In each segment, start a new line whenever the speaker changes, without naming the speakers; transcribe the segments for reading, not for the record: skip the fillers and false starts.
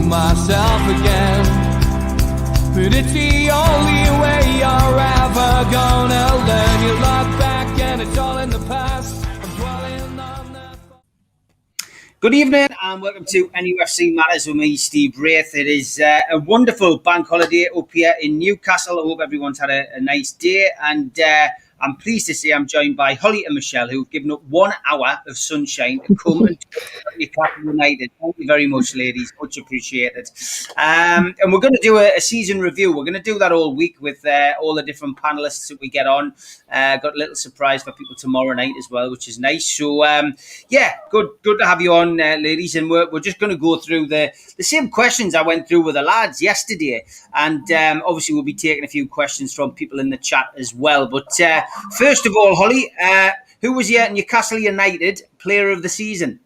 myself again. But it's the only way you're ever gonna learn. You look back and it's all in the past. I'm dwelling on that.
Good evening and welcome to NUFC Matters with me, Steve Wraith. It is a wonderful bank holiday up here in Newcastle. I hope everyone's had a nice day, and I'm pleased to say I'm joined by Holly and Michelle, who've given up 1 hour of sunshine to come and talk about Newcastle United. Thank you very much, ladies. Much appreciated. And we're going to do a season review. We're going to do that all week with all the different panellists that we get on. Got a little surprise for people tomorrow night as well, which is nice. So, good to have you on, ladies. And we're just going to go through the same questions I went through with the lads yesterday. And obviously, we'll be taking a few questions from people in the chat as well. But first of all, Holly, who was your Newcastle United player of the season?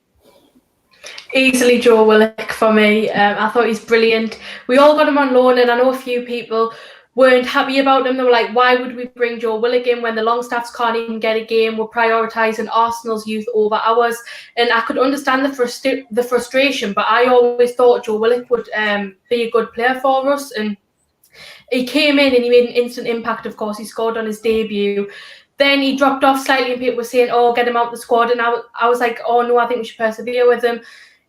Easily Joe Willock for me. I thought he's brilliant. We all got him on loan, and I know a few people weren't happy about him. They were like, why would we bring Joe Willock in when the Longstaffs can't even get a game? We're prioritising Arsenal's youth over ours. And I could understand the frustration, but I always thought Joe Willock would be a good player for us. And he came in and he made an instant impact, of course. He scored on his debut. Then he dropped off slightly and people were saying, oh, get him out the squad. And I was like, oh, no, I think we should persevere with him.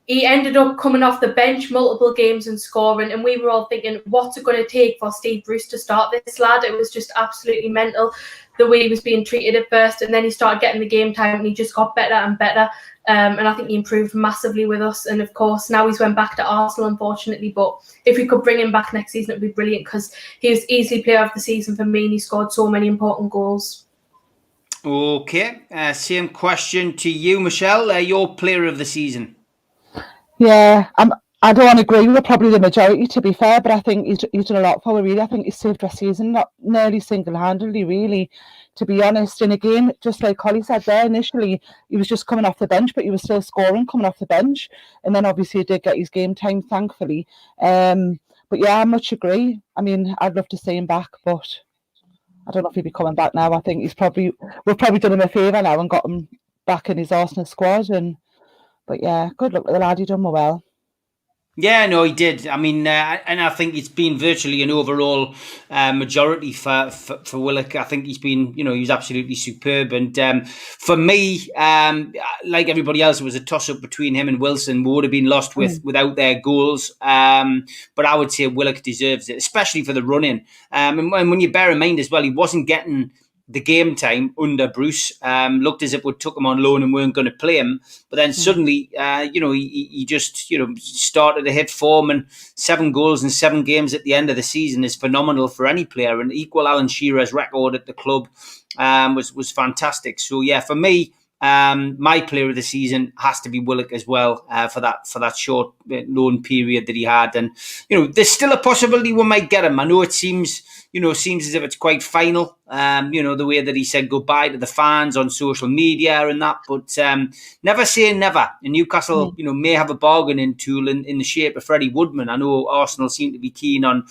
He ended up coming off the bench multiple games and scoring. And we were all thinking, what's it going to take for Steve Bruce to start this lad? It was just absolutely mental the way he was being treated at first. And then he started getting the game time and he just got better and better. And I think he improved massively with us. And of course, now he's went back to Arsenal, unfortunately. But if we could bring him back next season, it would be brilliant because he was easily player of the season for me and he scored so many important goals.
Okay, same question to you, Michelle. Your player of the season?
Yeah, I don't agree with probably the majority, to be fair, but I think he's done a lot for us, really. I think he's saved our season, not nearly single-handedly, really, to be honest. And again, just like Holly said there, initially, he was just coming off the bench, but he was still scoring coming off the bench. And then obviously he did get his game time, thankfully. But yeah, I much agree. I mean, I'd love to see him back, but I don't know if he'll be coming back now. I think we've probably done him a favour now and got him back in his Arsenal squad. But yeah, good luck with the lad. He done well.
Yeah, no, he did. I mean, and I think it's been virtually an overall majority for Willock. I think he's been, he's absolutely superb. And for me, like everybody else, it was a toss-up between him and Wilson. We would have been lost without their goals. But I would say Willock deserves it, especially for the run-in. And when you bear in mind as well, he wasn't getting the game time under Bruce. Looked as if we took him on loan and weren't going to play him, but then suddenly he just started to hit form, and 7 goals in 7 games at the end of the season is phenomenal for any player, and equal Alan Shearer's record at the club was fantastic. So yeah, for me, my player of the season has to be Willock as well, for that short loan period that he had. And there's still a possibility we might get him. I know it seems as if it's quite final, the way that he said goodbye to the fans on social media and that, but never say never. And Newcastle, may have a bargaining tool in the shape of Freddie Woodman. I know Arsenal seem to be keen on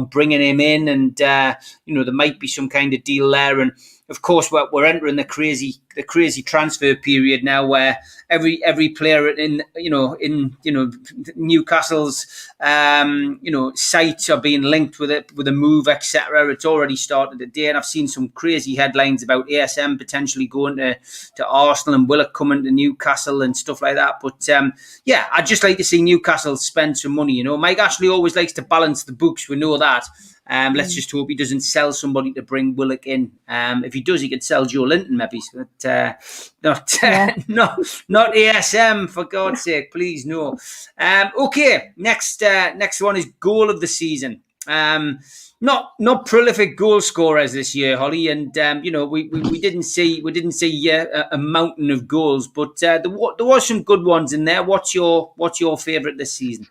bringing him in, and there might be some kind of deal there. And of course, we're entering the crazy transfer period now, where every player in Newcastle's sites are being linked with a move, etc. It's already started today, and I've seen some crazy headlines about ASM potentially going to Arsenal and Willock coming to Newcastle and stuff like that. But I'd just like to see Newcastle spend some money. Mike Ashley always likes to balance the books. We know that. Let's just hope he doesn't sell somebody to bring Willock in. If he does, he could sell Joe Linton maybe, but not ASM, for God's sake, please no. Okay, next one is goal of the season. Not prolific goal scorers this year, Holly, and we didn't see a mountain of goals, but there was some good ones in there. What's your favourite this season?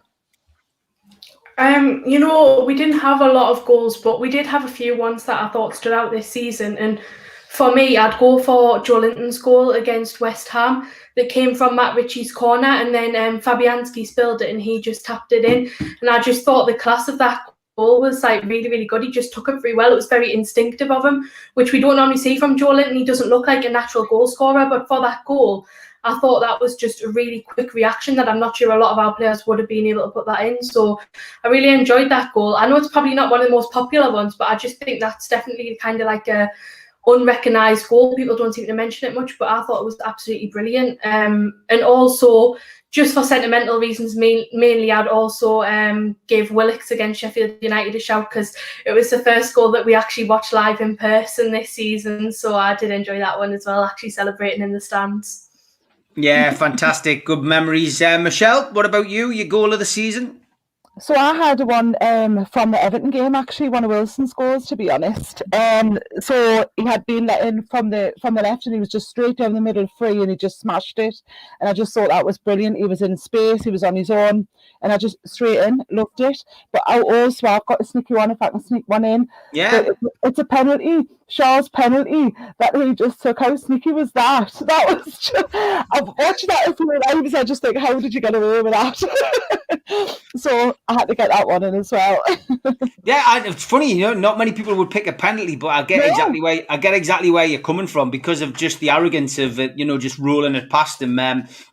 We didn't have a lot of goals, but we did have a few ones that I thought stood out this season. And for me, I'd go for Joe Linton's goal against West Ham that came from Matt Ritchie's corner, and then Fabianski spilled it and he just tapped it in. And I just thought the class of that goal was like really, really good. He just took it very well. It was very instinctive of him, which we don't normally see from Joe Linton. He doesn't look like a natural goal scorer, but for that goal, I thought that was just a really quick reaction that I'm not sure a lot of our players would have been able to put that in. So I really enjoyed that goal. I know it's probably not one of the most popular ones, but I just think that's definitely kind of like a unrecognised goal. People don't seem to mention it much, but I thought it was absolutely brilliant. And also, just for sentimental reasons, mainly I'd also give Willock's against Sheffield United a shout, because it was the first goal that we actually watched live in person this season. So I did enjoy that one as well, actually celebrating in the stands.
Yeah, fantastic. Good memories. Michelle, what about you? Your goal of the season?
So I had one from the Everton game, actually, one of Wilson's goals, to be honest. So he had been let in from the left, and he was just straight down the middle free, and he just smashed it. And I just thought that was brilliant. He was in space, he was on his own, and I just straight in, loved it. But I've got a sneaky one, if I can sneak one in.
Yeah.
It's a penalty, Shaw's penalty that he just took. How sneaky was that? That was just, I've watched that a few times. I just think, how did you get away with that? So I had to get that one in as well.
Yeah, it's funny, not many people would pick a penalty, but I get exactly where you're coming from, because of just the arrogance of it, just rolling it past them.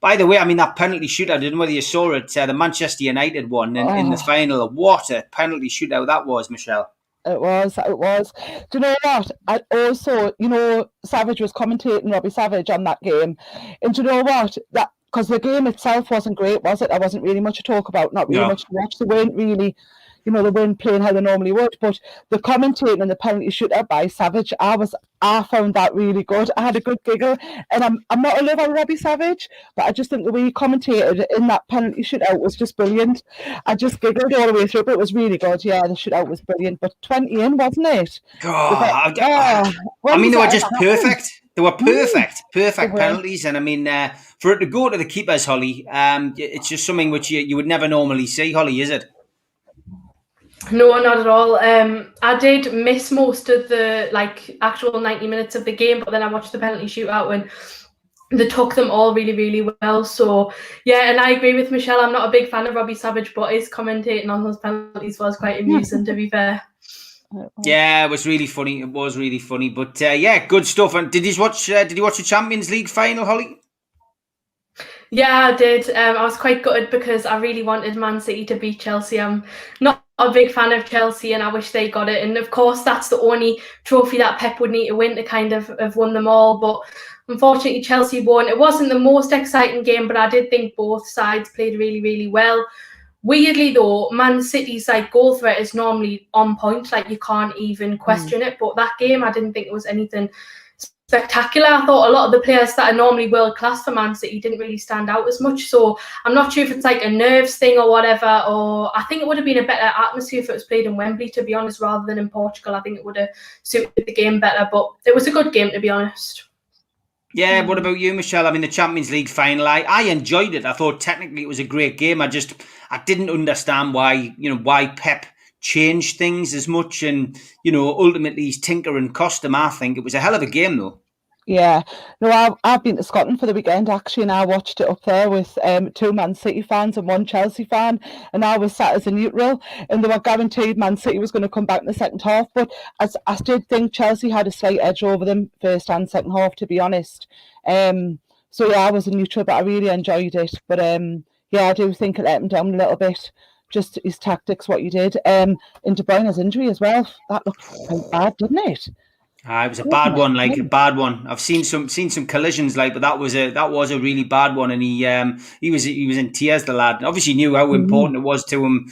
By the way, I mean, that penalty shootout, I don't know whether you saw it, the Manchester United one in the final. What a penalty shootout that was, Michelle.
It was. Do you know what? I also, Savage was commentating, Robbie Savage, on that game. And do you know what? That, because the game itself wasn't great, was it? There wasn't really much to talk about, not really much to watch. They weren't really, they weren't playing how they normally would. But the commentating and the penalty shootout by Savage, I found that really good. I had a good giggle. And I'm not a lover of Robbie Savage, but I just think the way he commentated in that penalty shootout was just brilliant. I just giggled all the way through, but it was really good. Yeah, the shootout was brilliant. But 20 in, wasn't it?
I mean, they were just perfect. They were perfect penalties. And I mean, for it to go to the keepers, Holly, it's just something which you would never normally see, Holly, is it?
No, not at all. I did miss most of the actual 90 minutes of the game, but then I watched the penalty shootout and they took them all really, really well. So yeah, and I agree with Michelle. I'm not a big fan of Robbie Savage, but his commentating on those penalties was quite amusing, to be fair.
Yeah, it was really funny. It was really funny, but yeah, good stuff. And did you watch the Champions League final, Holly?
Yeah, I did. I was quite gutted because I really wanted Man City to beat Chelsea. I'm not a big fan of Chelsea, and I wish they got it. And of course, that's the only trophy that Pep would need to win to kind of have won them all. But unfortunately, Chelsea won. It wasn't the most exciting game, but I did think both sides played really, really well. Weirdly though, Man City's goal threat is normally on point. You can't even question it. But that game, I didn't think it was anything spectacular. I thought a lot of the players that are normally world class for Man City didn't really stand out as much. So I'm not sure if it's a nerves thing or whatever, or I think it would have been a better atmosphere if it was played in Wembley, to be honest, rather than in Portugal. I think it would have suited the game better, but it was a good game, to be honest.
Yeah, what about you, Michelle? I mean, the Champions League final, I enjoyed it. I thought technically it was a great game. I didn't understand why Pep changed things as much, and ultimately he's tinker and cost him. I think it was a hell of a game though.
Yeah, no, I've been to Scotland for the weekend actually, and I watched it up there with 2 Man City fans and 1 Chelsea fan, and I was sat as a neutral, and they were guaranteed Man City was going to come back in the second half, but I did think Chelsea had a slight edge over them first and second half, to be honest. So yeah, I was a neutral, but I really enjoyed it. But yeah, I do think it let him down a little bit. Just his tactics, what you did. And De Bruyne's injury as well. That looked quite bad, didn't it?
It was a bad one, a bad one. I've seen some collisions, but that was a really bad one, and he was in tears, the lad. Obviously knew how important it was to him,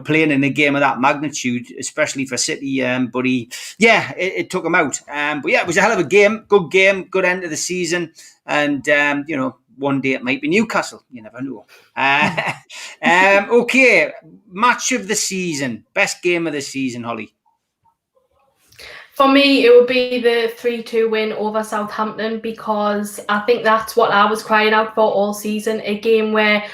playing in a game of that magnitude, especially for City. But it took him out. But yeah, it was a hell of a game, good end of the season, and one day it might be Newcastle. You never know. Okay, match of the season, best game of the season, Holly.
For me, it would be the 3-2 win over Southampton, because I think that's what I was crying out for all season. A game where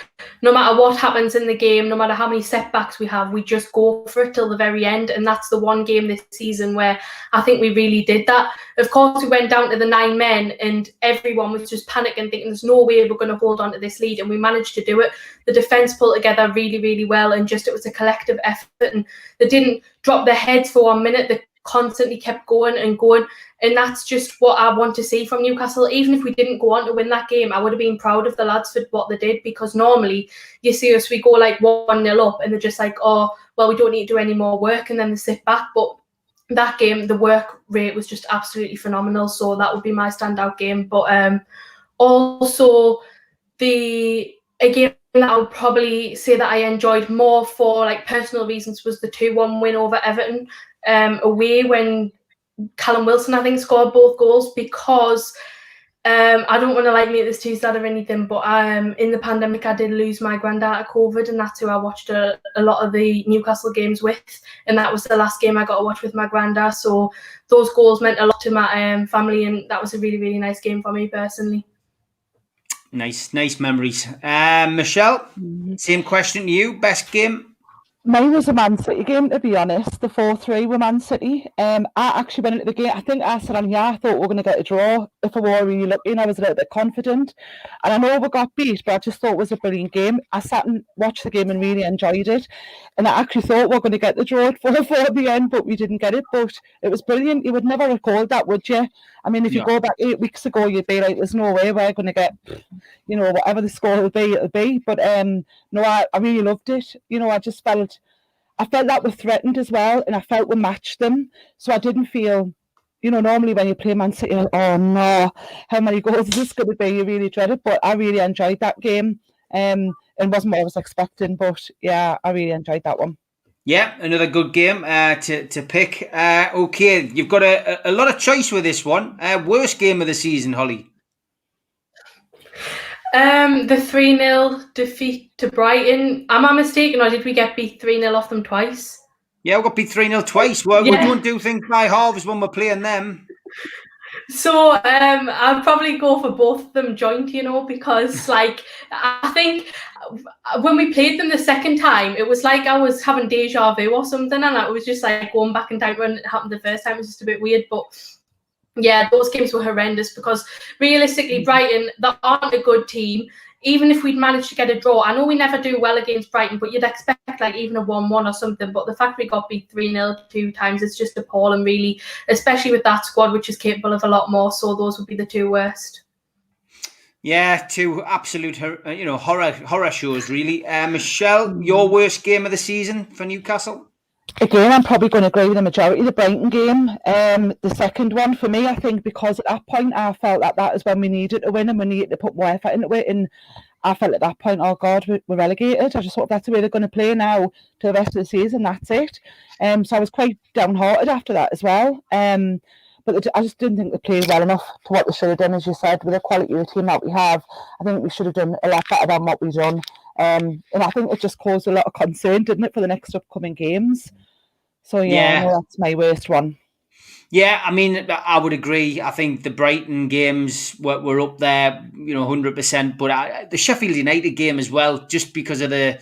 no matter what happens in the game, no matter how many setbacks we have, we just go for it till the very end. And that's the one game this season where I think we really did that. Of course, we went down to the 9 men and everyone was just panicking, thinking there's no way we're going to hold on to this lead. And we managed to do it. The defence pulled together really, really well. And just it was a collective effort. And they didn't drop their heads for 1 minute. They constantly kept going and going, and that's just what I want to see from Newcastle. Even if we didn't go on to win that game, I would have been proud of the lads for what they did, because normally you see us, we go like 1-0 up and they're just like, oh well, we don't need to do any more work, and then they sit back. But that game, the work rate was just absolutely phenomenal, so that would be my standout game. But also a game that I would probably say that I enjoyed more for like personal reasons was the 2-1 win over Everton away, when Callum Wilson, I think, scored both goals, because I don't want to like make this too sad or anything, but in the pandemic I did lose my granddad to COVID, and that's who I watched a lot of the Newcastle games with, and that was the last game I got to watch with my granddad. So those goals meant a lot to my family, and that was a really, really nice game for me personally.
Nice memories. Michelle, same question to you. Best game?
Mine was a Man City game, to be honest. The 4-3 with Man City. I actually went into the game, I think I said on here, I thought we were going to get a draw. If I were really looking, I was a little bit confident. And I know we got beat, but I just thought it was a brilliant game. I sat and watched the game and really enjoyed it. And I actually thought we were going to get the draw at 4-4 at the end, but we didn't get it. But it was brilliant. You would never recall that, would you? I mean, if you go back 8 weeks ago, you'd be like, there's no way we're going to get, whatever the score will be, it'll be. But no, I really loved it. I just felt that we're threatened as well, and I felt we matched them. So I didn't feel, normally when you play Man City, you're like, oh no, how many goals is this going to be? You really dread it. But I really enjoyed that game. It wasn't what I was expecting, but yeah, I really enjoyed that one.
Yeah, another good game to pick. Okay, you've got a lot of choice with this one. Worst game of the season, Holly?
The 3-0 defeat to Brighton. Am I mistaken, or did we get beat 3-0 off them twice?
Yeah, we got beat 3-0 twice. Well, we don't do things by halves when we're playing them.
So I'd probably go for both of them joint, because I think when we played them the second time, it was like I was having deja vu or something, and I was just like going back in time when it happened the first time. It was just a bit weird, but yeah, those games were horrendous, because realistically, Brighton, they aren't a good team. Even if we'd managed to get a draw, I know we never do well against Brighton, but you'd expect like even a 1-1 or something. But the fact we got beat 3-0 2 times, it's just appalling, really, especially with that squad, which is capable of a lot more. So those would be the two worst.
Yeah, two absolute horror shows, really. Michelle, your worst game of the season for Newcastle?
Again, I'm probably going to agree with the majority. The Brighton game, the second one for me, I think, because at that point I felt like that is when we needed to win and we needed to put more effort into it. And I felt at that point, oh God, we're relegated. I just hope that's the way they're going to play now to the rest of the season. That's it. So I was quite downhearted after that as well. But I just didn't think they played well enough to what they should have done, as you said, with the quality of the team that we have. I think we should have done a lot better than what we've done. And I think it just caused a lot of concern, didn't it, for the next upcoming games? So yeah, that's my worst one.
Yeah, I mean, I would agree. I think the Brighton games were up there, 100%. But the Sheffield United game as well, just because of the,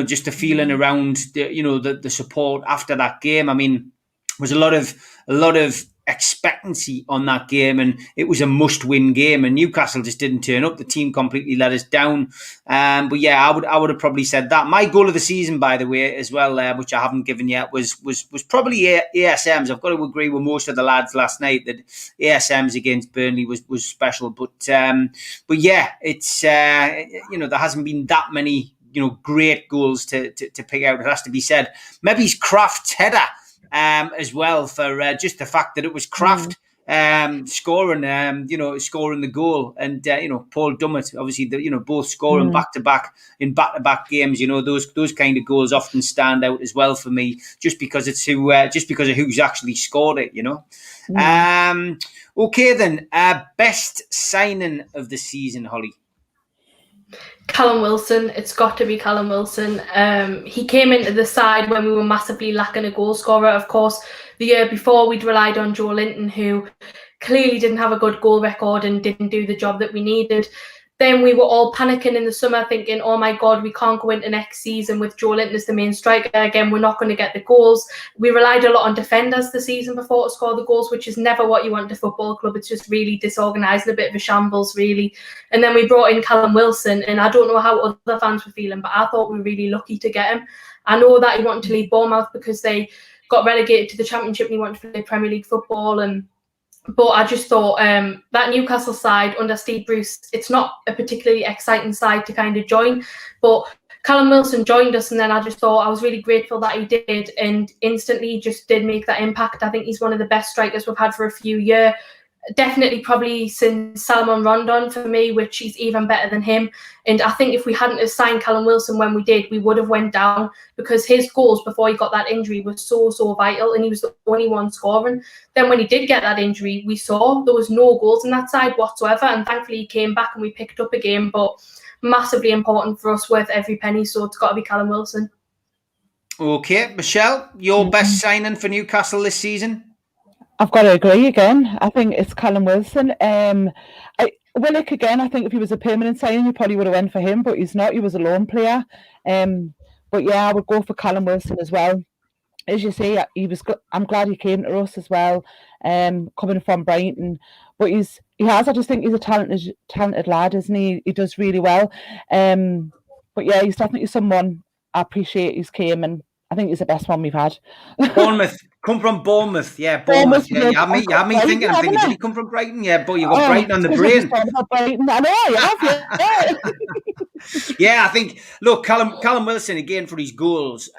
just the feeling around, the support after that game. I mean, there was a lot of expectancy on that game, and it was a must-win game, and Newcastle just didn't turn up. The team completely let us down. But yeah, I would have probably said that. My goal of the season, by the way, as well, which I haven't given yet, was probably ASMs. I've got to agree with most of the lads last night that ASMs against Burnley was special. But yeah, it's there hasn't been that many great goals to pick out. It has to be said. Maybe it's Kraft's header. As well, for just the fact that it was Kraft scoring the goal, and Paul Dummett, obviously, both scoring back to back games. Those kind of goals often stand out as well for me, just because of who's actually scored it. Okay then, best signing of the season, Holly.
Callum Wilson. It's got to be Callum Wilson. He came into the side when we were massively lacking a goal scorer. Of course, the year before we'd relied on Joe Linton, who clearly didn't have a good goal record and didn't do the job that we needed. Then we were all panicking in the summer thinking, oh my God, we can't go into next season with Joe Linton as the main striker. Again, we're not going to get the goals. We relied a lot on defenders the season before to score the goals, which is never what you want at a football club. It's just really disorganised and a bit of a shambles, really. And then we brought in Callum Wilson, and I don't know how other fans were feeling, but I thought we were really lucky to get him. I know that he wanted to leave Bournemouth because they got relegated to the Championship and he wanted to play Premier League football, but I just thought that Newcastle side under Steve Bruce, it's not a particularly exciting side to kind of join. But Callum Wilson joined us, and then I just thought I was really grateful that he did, and instantly just did make that impact. I think he's one of the best strikers we've had for a few years. Definitely probably since Salomon Rondon for me, which he's even better than him. And I think if we hadn't have signed Callum Wilson when we did, we would have went down, because his goals before he got that injury were so vital, and he was the only one scoring. Then when he did get that injury, we saw there was no goals in that side whatsoever, and thankfully he came back and we picked up a game. But massively important for us, worth every penny, so it's got to be Callum Wilson.
Okay, Michelle, your best signing for Newcastle this season?
I've got to agree again. I think it's Callum Wilson. Willock again, I think if he was a permanent signing, we probably would have went for him, but he's not. He was a loan player. But yeah, I would go for Callum Wilson as well. As you say, I'm glad he came to us as well, coming from Brighton. But I just think he's a talented lad, isn't he? He does really well. But yeah, he's definitely someone I appreciate he's came, and I think he's the best one we've had.
Bournemouth. Come from Bournemouth. Yeah, Bournemouth. Yeah, you had me thinking, did he come from Brighton? Yeah, but you got Brighton on the brain.
I know, I have, yeah.
Yeah, I think, look, Callum Wilson, again, for his goals,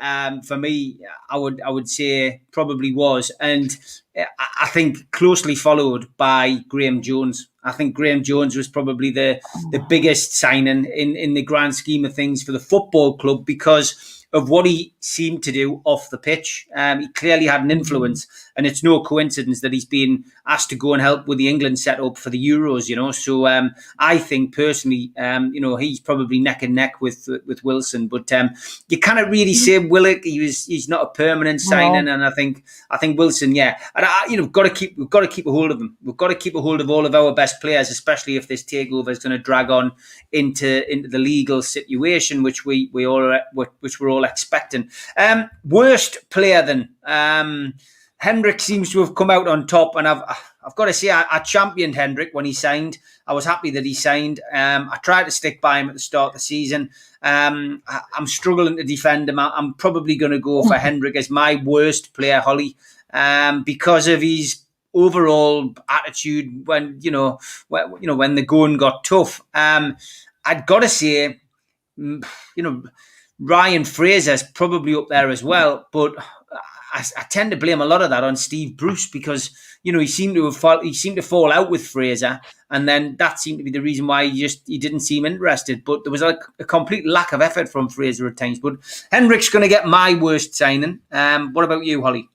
for me, I would say probably was. And I think closely followed by Graham Jones. I think Graham Jones was probably the biggest signing in the grand scheme of things for the football club, because of what he seemed to do off the pitch. He clearly had an influence, and it's no coincidence that he's been asked to go and help with the England setup for the Euros, So I think personally, he's probably neck and neck with Wilson, but you cannot really say Willock. He's not a permanent signing, and I think Wilson, yeah. And we've got to keep a hold of him. We've got to keep a hold of all of our best players, especially if this takeover is going to drag on into the legal situation, which we're all expecting. Worst player then. Hendrick seems to have come out on top, and I've got to say I championed Hendrick when he signed. I was happy that he signed. I tried to stick by him at the start of the season. I'm struggling to defend him. I'm probably going to go for Hendrick as my worst player, Holly, because of his overall attitude when the going got tough. I'd got to say, Ryan Fraser's probably up there as well, but I tend to blame a lot of that on Steve Bruce, because he seemed to fall out with Fraser, and then that seemed to be the reason why he didn't seem interested. But there was a complete lack of effort from Fraser at times. But Hendrick's going to get my worst signing. What about you, Holly?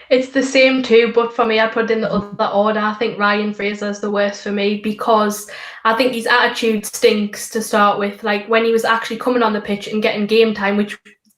It's the same too, but for me, I put in the other order. I think Ryan Fraser is the worst for me, because I think his attitude stinks to start with. Like when he was actually coming on the pitch and getting game time, which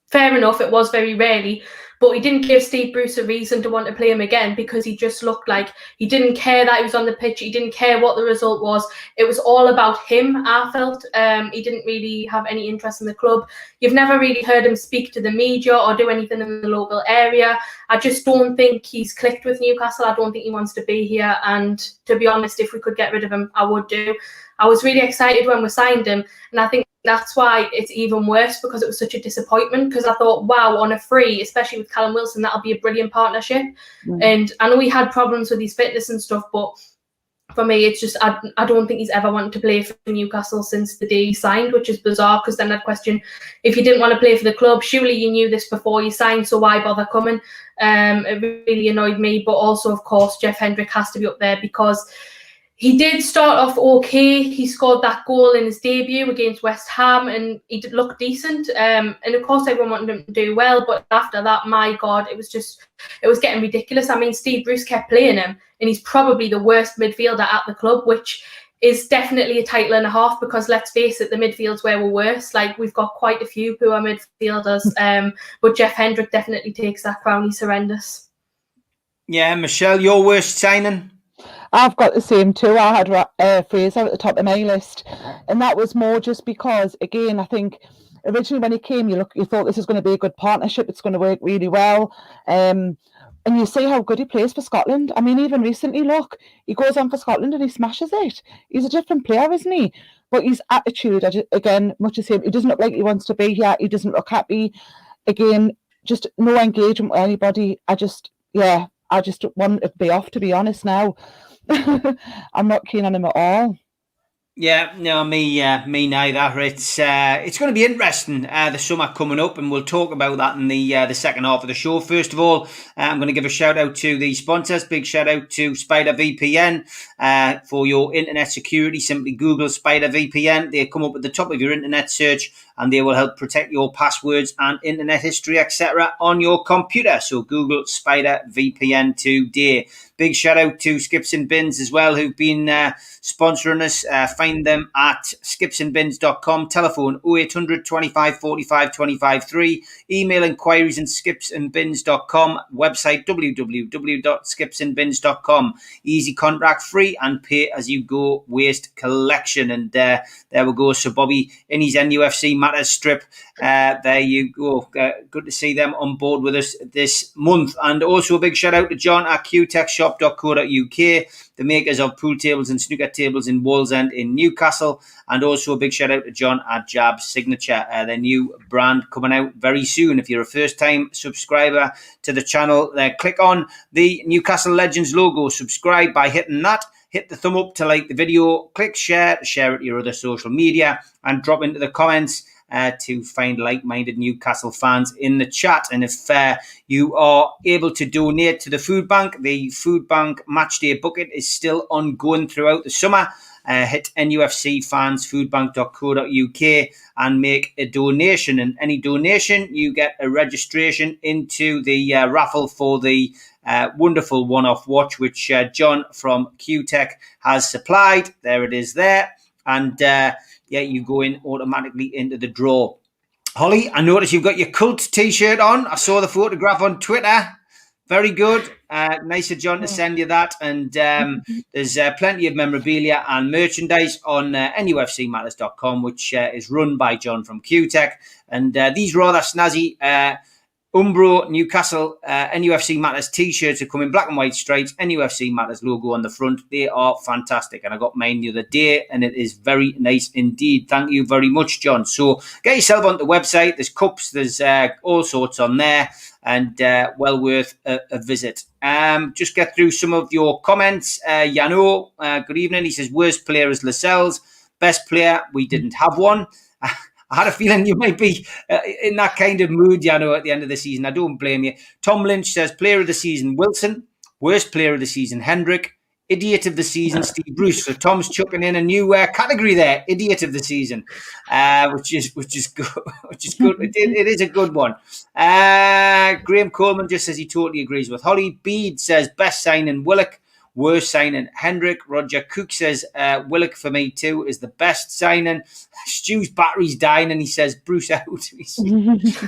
fair enough, it was very rarely, but he didn't give Steve Bruce a reason to want to play him again, because he just looked like he didn't care that he was on the pitch. He didn't care what the result was. It was all about him, I felt. He didn't really have any interest in the club. You've never really heard him speak to the media or do anything in the local area. I just don't think he's clicked with Newcastle. I don't think he wants to be here. And to be honest, if we could get rid of him, I would do. I was really excited when we signed him, and I think that's why it's even worse, because it was such a disappointment, because I thought, wow, on a free, especially with Callum Wilson, that'll be a brilliant partnership. And I know he had problems with his fitness and stuff, but for me, it's just, I don't think he's ever wanted to play for Newcastle since the day he signed, which is bizarre, because then I'd question, if you didn't want to play for the club, surely you knew this before you signed, so why bother coming? It really annoyed me. But also, of course, Jeff Hendrick has to be up there, because he did start off okay. He scored that goal in his debut against West Ham, and he did look decent. And of course, everyone wanted him to do well. But after that, my God, it was getting ridiculous. I mean, Steve Bruce kept playing him, and he's probably the worst midfielder at the club, which is definitely a title and a half, because let's face it, the midfield's where we're worse. Like, we've got quite a few poor midfielders, but Jeff Hendrick definitely takes that crown. He's horrendous.
Yeah, Michelle, your worst signing?
I've got the same too. I had Fraser at the top of my list, and that was more just because, again, I think originally when he came, you thought this is going to be a good partnership. It's going to work really well, and you see how good he plays for Scotland. I mean, even recently, look, he goes on for Scotland and he smashes it. He's a different player, isn't he? But his attitude, again, much the same. He doesn't look like he wants to be here. He doesn't look happy. Again, just no engagement with anybody. I just want to be off, to be honest now. I'm not keen on him at all.
Yeah, no, me neither. It's going to be interesting the summer coming up, and we'll talk about that in the second half of the show. First of all, I'm going to give a shout out to the sponsors. Big shout out to Spider VPN for your internet security. Simply Google Spider VPN. They come up at the top of your internet search, and they will help protect your passwords and internet history, etc., on your computer. So Google Spider VPN today. Big shout out to Skips and Bins as well, who've been sponsoring us. Find them at skipsandbins.com. Telephone 0800 25 45 25 3. Email inquiries and skipsandbins.com. Website www.skipsandbins.com. Easy contract free and pay as you go waste collection. And there we go. So Bobby in his NUFC Matters strip. There you go. Good to see them on board with us this month. And also a big shout out to John at qtechshop.co.uk, the makers of pool tables and snooker tables in Wallsend in Newcastle. And also a big shout out to John at Jab Signature, their new brand coming out very soon. If you're a first time subscriber to the channel, click on the Newcastle Legends logo, subscribe by hitting that. Hit the thumb up to like the video, click share it to your other social media, and drop into the comments to find like-minded Newcastle fans in the chat. And if you are able to donate to the food bank, the food bank matchday bucket is still ongoing throughout the summer. Hit nufcfansfoodbank.co.uk and make a donation. And any donation, you get a registration into the raffle for the wonderful one-off watch, which John from QTech has supplied. There it is there. And you go in automatically into the draw. Holly, I noticed you've got your cult t-shirt on. I saw the photograph on Twitter. Very good. Nice of John to send you that. And there's plenty of memorabilia and merchandise on NUFCmatters.com, which is run by John from QTech. And these rather snazzy Umbro Newcastle NUFC Matters t-shirts are coming black and white stripes, NUFC Matters logo on the front. They are fantastic, and I got mine the other day, and it is very nice indeed. Thank you very much, John. So get yourself on the website. There's cups, there's all sorts on there, and well worth a visit. Just get through some of your comments. Yano, good evening. He says, worst player is Lascelles. Best player, we didn't have one. I had a feeling you might be in that kind of mood, at the end of the season. I don't blame you. Tom Lynch says, player of the season, Wilson. Worst player of the season, Hendrick. Idiot of the season, Steve Bruce. So Tom's chucking in a new category there, idiot of the season, which is good. Which is good. It is a good one. Graham Coleman just says he totally agrees with Holly. Bede says, best signing, Willock. Worst signing, Hendrick. Roger Cook says, Willock for me too is the best signing. Stu's battery's dying and he says, Bruce out.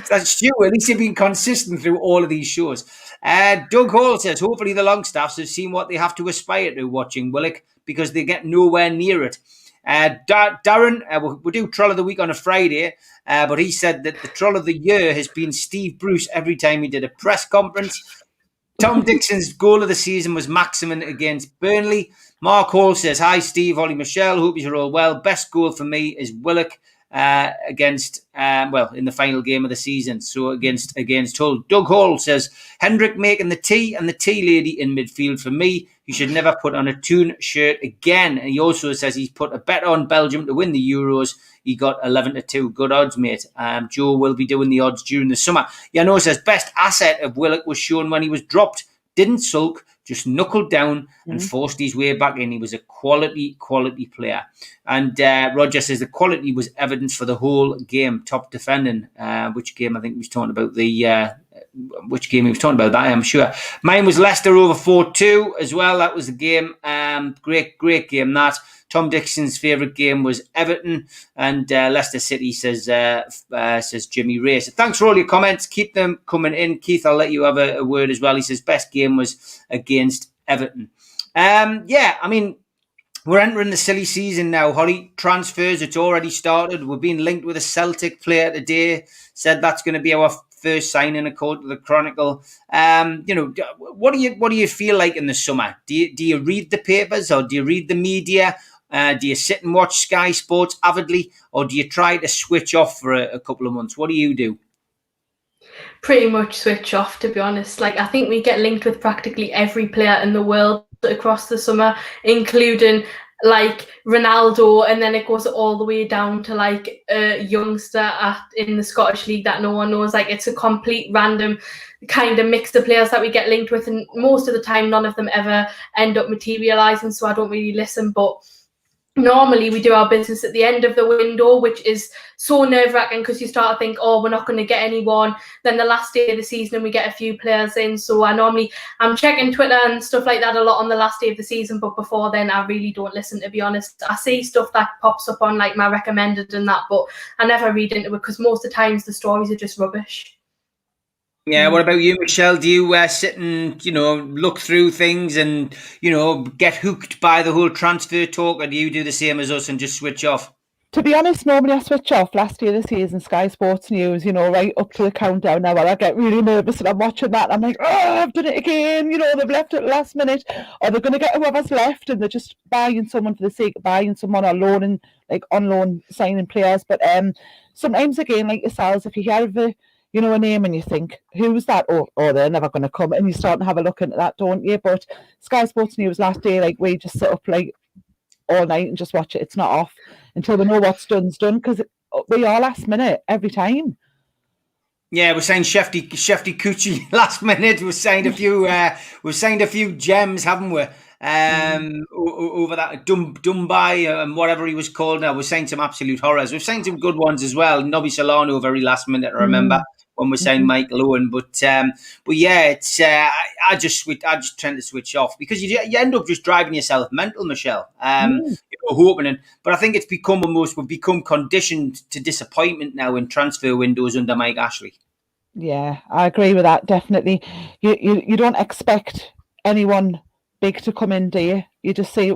That's Stu. At least he's been consistent through all of these shows. Doug Hall says, hopefully the Longstaffs have seen what they have to aspire to watching Willock, because they get nowhere near it. Darren, we'll do Troll of the Week on a Friday, but he said that the Troll of the Year has been Steve Bruce every time he did a press conference. Tom Dixon's goal of the season was Maximin against Burnley. Mark Hall says, hi, Steve, Holly, Michelle. Hope you're all well. Best goal for me is Willock against, in the final game of the season. So against Hull. Doug Hall says, Hendrick making the tea and the tea lady in midfield for me. You should never put on a Toon shirt again. And he also says he's put a bet on Belgium to win the Euros. He got 11-2. Good odds, mate. Joe will be doing the odds during the summer. Yano says, best asset of Willock was shown when he was dropped. Didn't sulk, just knuckled down and forced his way back in. He was a quality player. And Roger says the quality was evidence for the whole game. Top defending. Which game? I think he was talking about the which game he was talking about. That I'm sure. Mine was Leicester over 4-2 as well. That was the game. Great game. That Tom Dixon's favourite game was Everton, and Leicester City, says Jimmy Ray. So thanks for all your comments. Keep them coming in. Keith, I'll let you have a word as well. He says best game was against Everton. Yeah, I mean, we're entering the silly season now, Holly. Transfers, it's already started. We're being linked with a Celtic player today. Said that's going to be our first signing, according to the Chronicle. What do you feel like in the summer? Do you read the papers, or do you read the media? Do you sit and watch Sky Sports avidly, or do you try to switch off for a couple of months? What do you do?
Pretty much switch off, to be honest. Like, I think we get linked with practically every player in the world across the summer, including like Ronaldo, and then it goes all the way down to like a youngster in the Scottish League that no one knows. Like, it's a complete random kind of mix of players that we get linked with, and most of the time none of them ever end up materialising, so I don't really listen. But normally we do our business at the end of the window, which is so nerve-wracking because you start to think, oh, we're not going to get anyone. Then the last day of the season and we get a few players in. So I'm checking Twitter and stuff like that a lot on the last day of the season, but before then I really don't listen, to be honest. I see stuff that pops up on like my recommended and that, but I never read into it because most of the times the stories are just rubbish.
Yeah, what about you, Michelle? Do you sit and, look through things and, get hooked by the whole transfer talk, or do you do the same as us and just switch off?
To be honest, normally I switch off. Last year of the season, Sky Sports News, right up to the countdown now, I get really nervous and I'm watching that. I'm like, oh, I've done it again. They've left at the last minute, or they're going to get whoever's left, and they're just buying someone for the sake of buying someone, or loaning, like on loan, signing players. But sometimes, again, like yourselves, if you have a name and you think, who's that? Oh, they're never going to come. And you start to have a look into that, don't you? But Sky Sports News last day, like, we just sit up like all night and just watch it. It's not off until we know what's done's done, because we are last minute every time.
Yeah, we're saying Shefty Coochie last minute. We've signed a few gems, haven't we? Over that Dumbai and whatever he was called now. We're saying some absolute horrors. We've signed some good ones as well. Nobby Solano very last minute, I remember, when we're saying Michael Owen. But yeah, it's I just tend to switch off, because you end up just driving yourself mental, Michelle. Hoping, but I think we've become conditioned to disappointment now in transfer windows under Mike Ashley.
Yeah, I agree with that, definitely. You don't expect anyone big to come in, do you? You just say,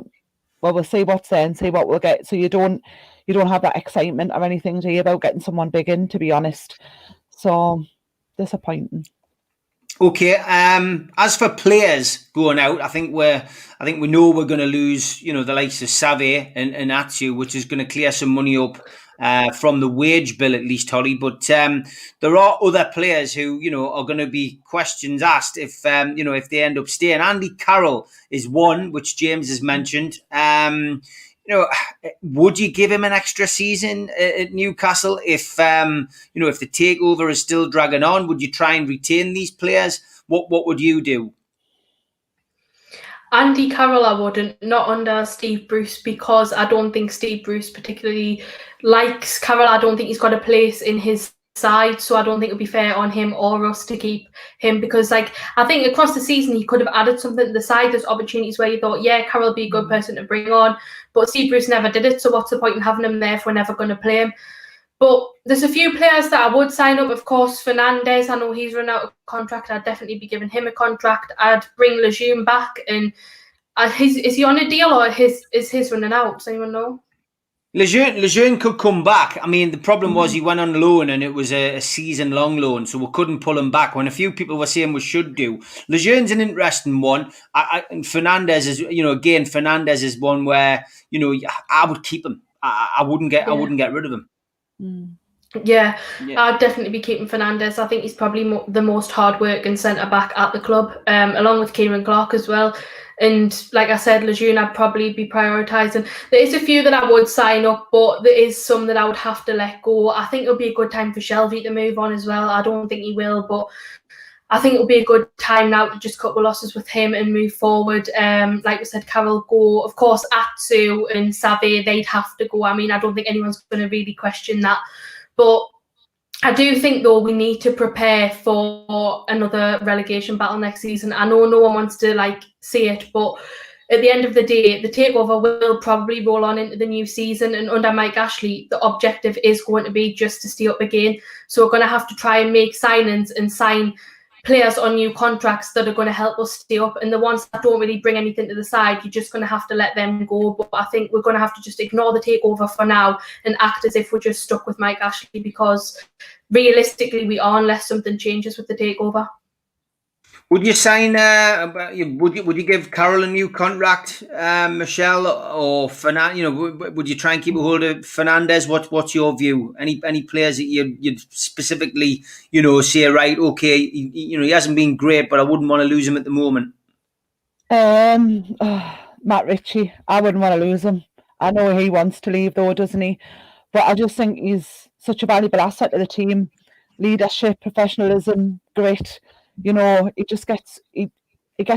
well, we'll see what's there and see what we'll get. So you don't have that excitement or anything, do you, about getting someone big in, to be honest. So disappointing.
Okay. As for players going out, I think we know we're going to lose, the likes of Save and Atsu, which is going to clear some money up from the wage bill, at least, Holly. But there are other players who, are going to be questions asked if they end up staying. Andy Carroll is one, which James has mentioned. Would you give him an extra season at Newcastle if the takeover is still dragging on? Would you try and retain these players? What would you do?
Andy Carroll, I wouldn't, not under Steve Bruce, because I don't think Steve Bruce particularly likes Carroll. I don't think he's got a place in his side, so I don't think it would be fair on him or us to keep him, because I think across the season he could have added something to the side. There's opportunities where you thought, yeah, Carroll would be a good person to bring on, but Steve Bruce never did it, so what's the point in having him there if we're never going to play him? But there's a few players that I would sign up. Of course, Fernandez, I know he's run out of contract. I'd definitely be giving him a contract. I'd bring Lejeune back. And is he on a deal, or is his running out? Does anyone know?
Lejeune could come back. I mean, the problem was he went on loan, and it was a season-long loan, so we couldn't pull him back, when a few people were saying we should do. Lejeune's an interesting one. And Fernandez is, again, Fernandez is one where, I would keep him. I wouldn't get rid of him.
Yeah, I'd definitely be keeping Fernandez. I think he's probably the most hard-working centre-back at the club, along with Kieran Clark as well. And like I said, Lejeune, I'd probably be prioritising. There is a few that I would sign up, but there is some that I would have to let go. I think it'll be a good time for Shelvey to move on as well. I don't think he will, but I think it'll be a good time now to just cut the losses with him and move forward. Like we said, Carroll go. Of course, Atsu and Save, they'd have to go. I mean, I don't think anyone's going to really question that. But I do think, though, we need to prepare for another relegation battle next season. I know no one wants to see it, but at the end of the day, the takeover will probably roll on into the new season, and under Mike Ashley, the objective is going to be just to stay up again. So we're going to have to try and make signings and sign players on new contracts that are going to help us stay up, and the ones that don't really bring anything to the side, you're just going to have to let them go. But I think we're going to have to just ignore the takeover for now and act as if we're just stuck with Mike Ashley, because realistically we are, unless something changes with the takeover.
Would you sign? Would you give Carroll a new contract, Michelle, or Fernandez? Would you try and keep a hold of Fernandez? What's your view? Any players that you'd specifically say, right, okay, he hasn't been great, but I wouldn't want to lose him at the moment.
Matt Ritchie, I wouldn't want to lose him. I know he wants to leave though, doesn't he? But I just think he's such a valuable asset to the team. Leadership, professionalism, grit. He just gets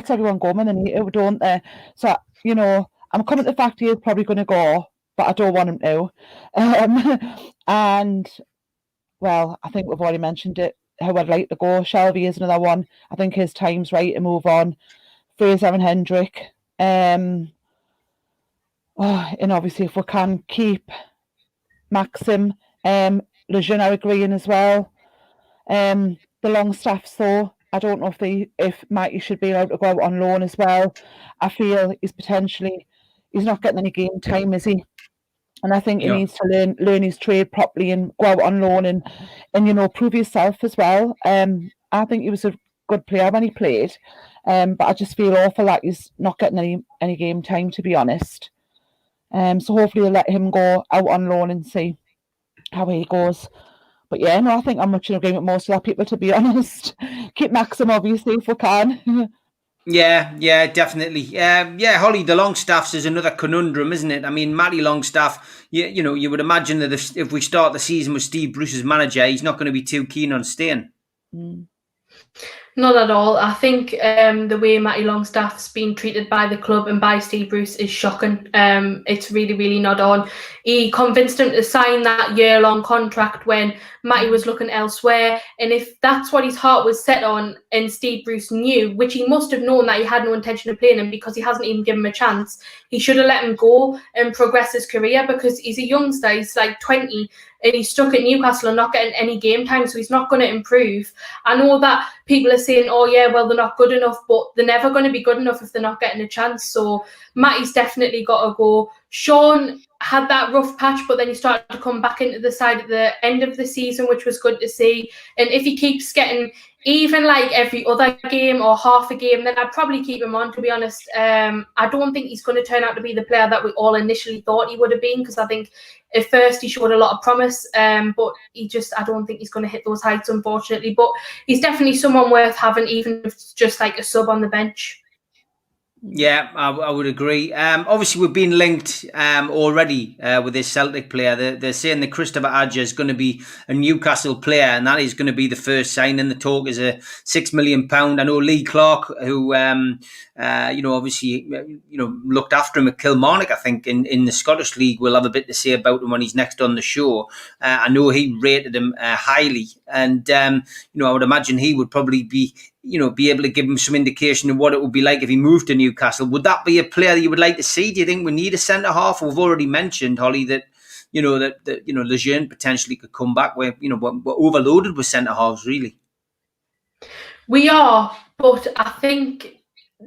everyone going, and don't they? So I'm coming to the fact he is probably going to go, but I don't want him to. And well, I think we've already mentioned it. How I'd like to go. Shelby is another one. I think his time's right to move on. Fraser and Hendrick. And obviously, if we can keep Maxim, Lejeune are agreeing as well. The Longstaff, though, I don't know if Matty should be allowed to go out on loan as well. I feel he's not getting any game time, is he? And I think he needs to learn his trade properly and go out on loan and prove himself as well. I think he was a good player when he played, but I just feel awful that he's not getting any game time, to be honest. So hopefully they'll let him go out on loan and see how he goes. But yeah, no, I think I'm much in agreement with most of that people, to be honest. Keep Maxim, obviously, if we can.
Yeah, definitely. Holly, the Longstaffs is another conundrum, isn't it? I mean, Matty Longstaff, you would imagine that if we start the season with Steve Bruce as manager, he's not going to be too keen on staying.
Not at all. I think the way Matty Longstaff's been treated by the club and by Steve Bruce is shocking. It's really, really not on. He convinced him to sign that year-long contract when Matty was looking elsewhere. And if that's what his heart was set on, and Steve Bruce knew, which he must have known that he had no intention of playing him because he hasn't even given him a chance, he should have let him go and progress his career, because he's a youngster. He's like 20 and he's stuck at Newcastle and not getting any game time, so he's not going to improve. I know that people are saying, oh yeah, well, they're not good enough, but they're never going to be good enough if they're not getting a chance. So Matty's definitely got to go. Sean had that rough patch, but then he started to come back into the side at the end of the season, which was good to see. And if he keeps getting even every other game or half a game, then I'd probably keep him on, to be honest. I don't think he's going to turn out to be the player that we all initially thought he would have been, because I think at first he showed a lot of promise, but I don't think he's going to hit those heights, unfortunately. But he's definitely someone worth having, even if it's just a sub on the bench.
Yeah, I would agree. Obviously, we've been linked already with this Celtic player. They're saying that Christopher Adja is going to be a Newcastle player, and that is going to be the first signing. The talk is a £6 million. I know Lee Clark, who obviously looked after him at Kilmarnock, I think, in the Scottish League, will have a bit to say about him when he's next on the show. I know he rated him highly, and I would imagine he would probably be able to give him some indication of what it would be like if he moved to Newcastle. Would that be a player that you would like to see? Do you think we need a centre half? We've already mentioned, Holly, that Lejeune potentially could come back. We're overloaded with centre halves, really.
We are, but I think,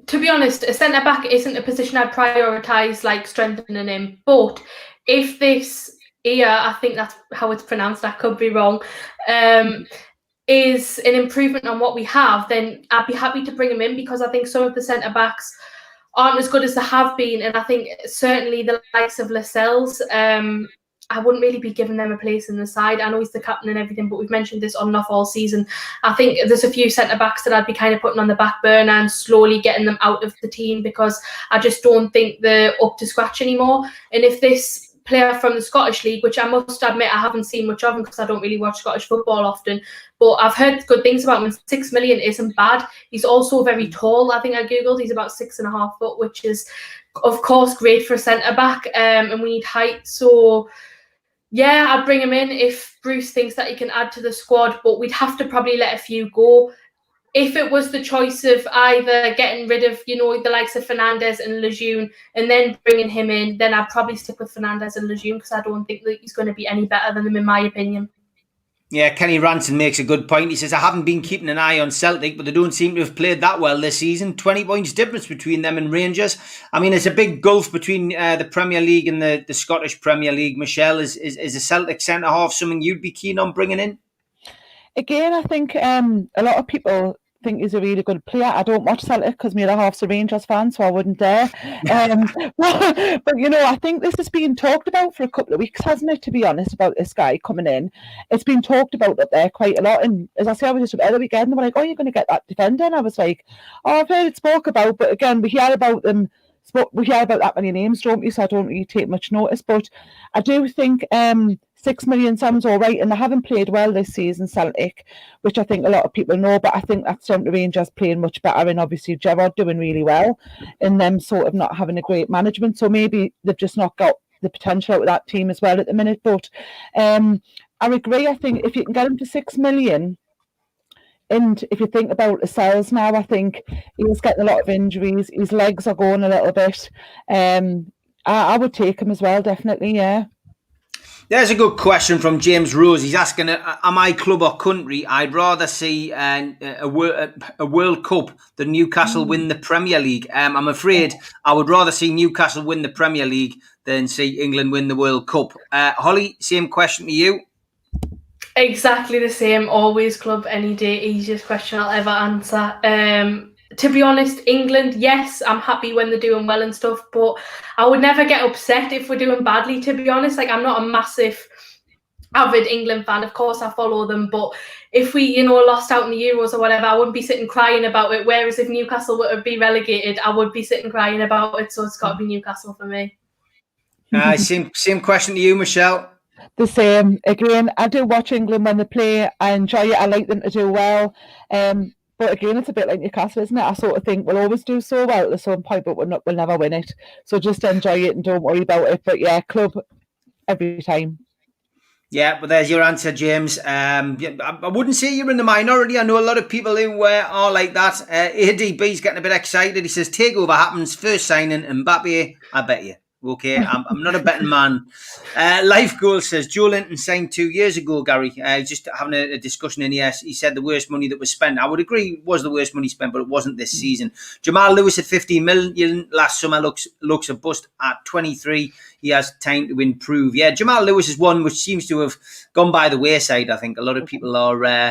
to be honest, a centre back isn't a position I'd prioritise strengthening him. But if this year, I think that's how it's pronounced, I could be wrong, is an improvement on what we have, then I'd be happy to bring him in, because I think some of the centre-backs aren't as good as they have been, and I think certainly the likes of Lascelles, I wouldn't really be giving them a place in the side. I know he's the captain and everything, but we've mentioned this on and off all season. I think there's a few centre-backs that I'd be kind of putting on the back burner and slowly getting them out of the team, because I just don't think they're up to scratch anymore. And if this player from the Scottish League, which I must admit I haven't seen much of him because I don't really watch Scottish football often, but I've heard good things about him, and £6 million isn't bad. He's also very tall. I think I googled, he's about 6.5 foot, which is of course great for a centre back, and we need height. So Yeah, I'd bring him in if Bruce thinks that he can add to the squad, but we'd have to probably let a few go. If it was the choice of either getting rid of, the likes of Fernandes and Lejeune and then bringing him in, then I'd probably stick with Fernandes and Lejeune because I don't think that he's going to be any better than them, in my opinion.
Yeah, Kenny Ranson makes a good point. He says, I haven't been keeping an eye on Celtic, but they don't seem to have played that well this season. 20 points difference between them and Rangers. I mean, it's a big gulf between the Premier League and the Scottish Premier League. Michelle, is a Celtic centre-half something you'd be keen on bringing in?
Again, I think a lot of people think he's a really good player. I don't watch Celtic because my other half's a Rangers fan, so I wouldn't dare. But I think this has been talked about for a couple of weeks, hasn't it, to be honest, about this guy coming in. It's been talked about up there quite a lot. And as I say, I was just the other weekend, they were like, oh, you're going to get that defender. And I was like, oh, I've heard it spoke about. But again, we hear about them. We hear about that many names, don't we? So I don't really take much notice. But I do think 6 million sounds all right, and they haven't played well this season, Celtic, which I think a lot of people know, but I think that's down to Rangers playing much better, and obviously Gerrard doing really well, and them sort of not having a great management, so maybe they've just not got the potential out of that team as well at the minute. But I agree, I think if you can get him for 6 million, and if you think about the sales now, I think he's getting a lot of injuries, his legs are going a little bit. I would take him as well, definitely, yeah.
There's a good question from James Rose. He's asking, am I club or country? I'd rather see a World Cup than Newcastle win the Premier League. I'm afraid I would rather see Newcastle win the Premier League than see England win the World Cup. Holly, same question to you.
Exactly the same. Always club any day. Easiest question I'll ever answer. To be honest, England, yes, I'm happy when they're doing well and stuff, but I would never get upset if we're doing badly, to be honest. Like, I'm not a massive avid England fan. Of course, I follow them, but if we, lost out in the Euros or whatever, I wouldn't be sitting crying about it. Whereas if Newcastle were to be relegated, I would be sitting crying about it. So it's got to be Newcastle for me.
Same question to you, Michelle.
The same. Again, I do watch England when they play. I enjoy it. I like them to do well. But again, it's a bit like Newcastle, isn't it? I sort of think we'll always do so well at some point, but we'll never win it. So just enjoy it and don't worry about it. But yeah, club every time.
Yeah, but there's your answer, James. I wouldn't say you're in the minority. I know a lot of people who are like that. ADB's getting a bit excited. He says, takeover happens, first signing, Mbappe, I bet you. Okay, I'm not a betting man. Life Goal says, Joe Linton signed 2 years ago, Gary. Just having a discussion in here. He said the worst money that was spent. I would agree it was the worst money spent, but it wasn't this season. Jamal Lewis at 15 million last summer looks a bust at 23. He has time to improve. Yeah, Jamal Lewis is one which seems to have gone by the wayside. I think a lot of people are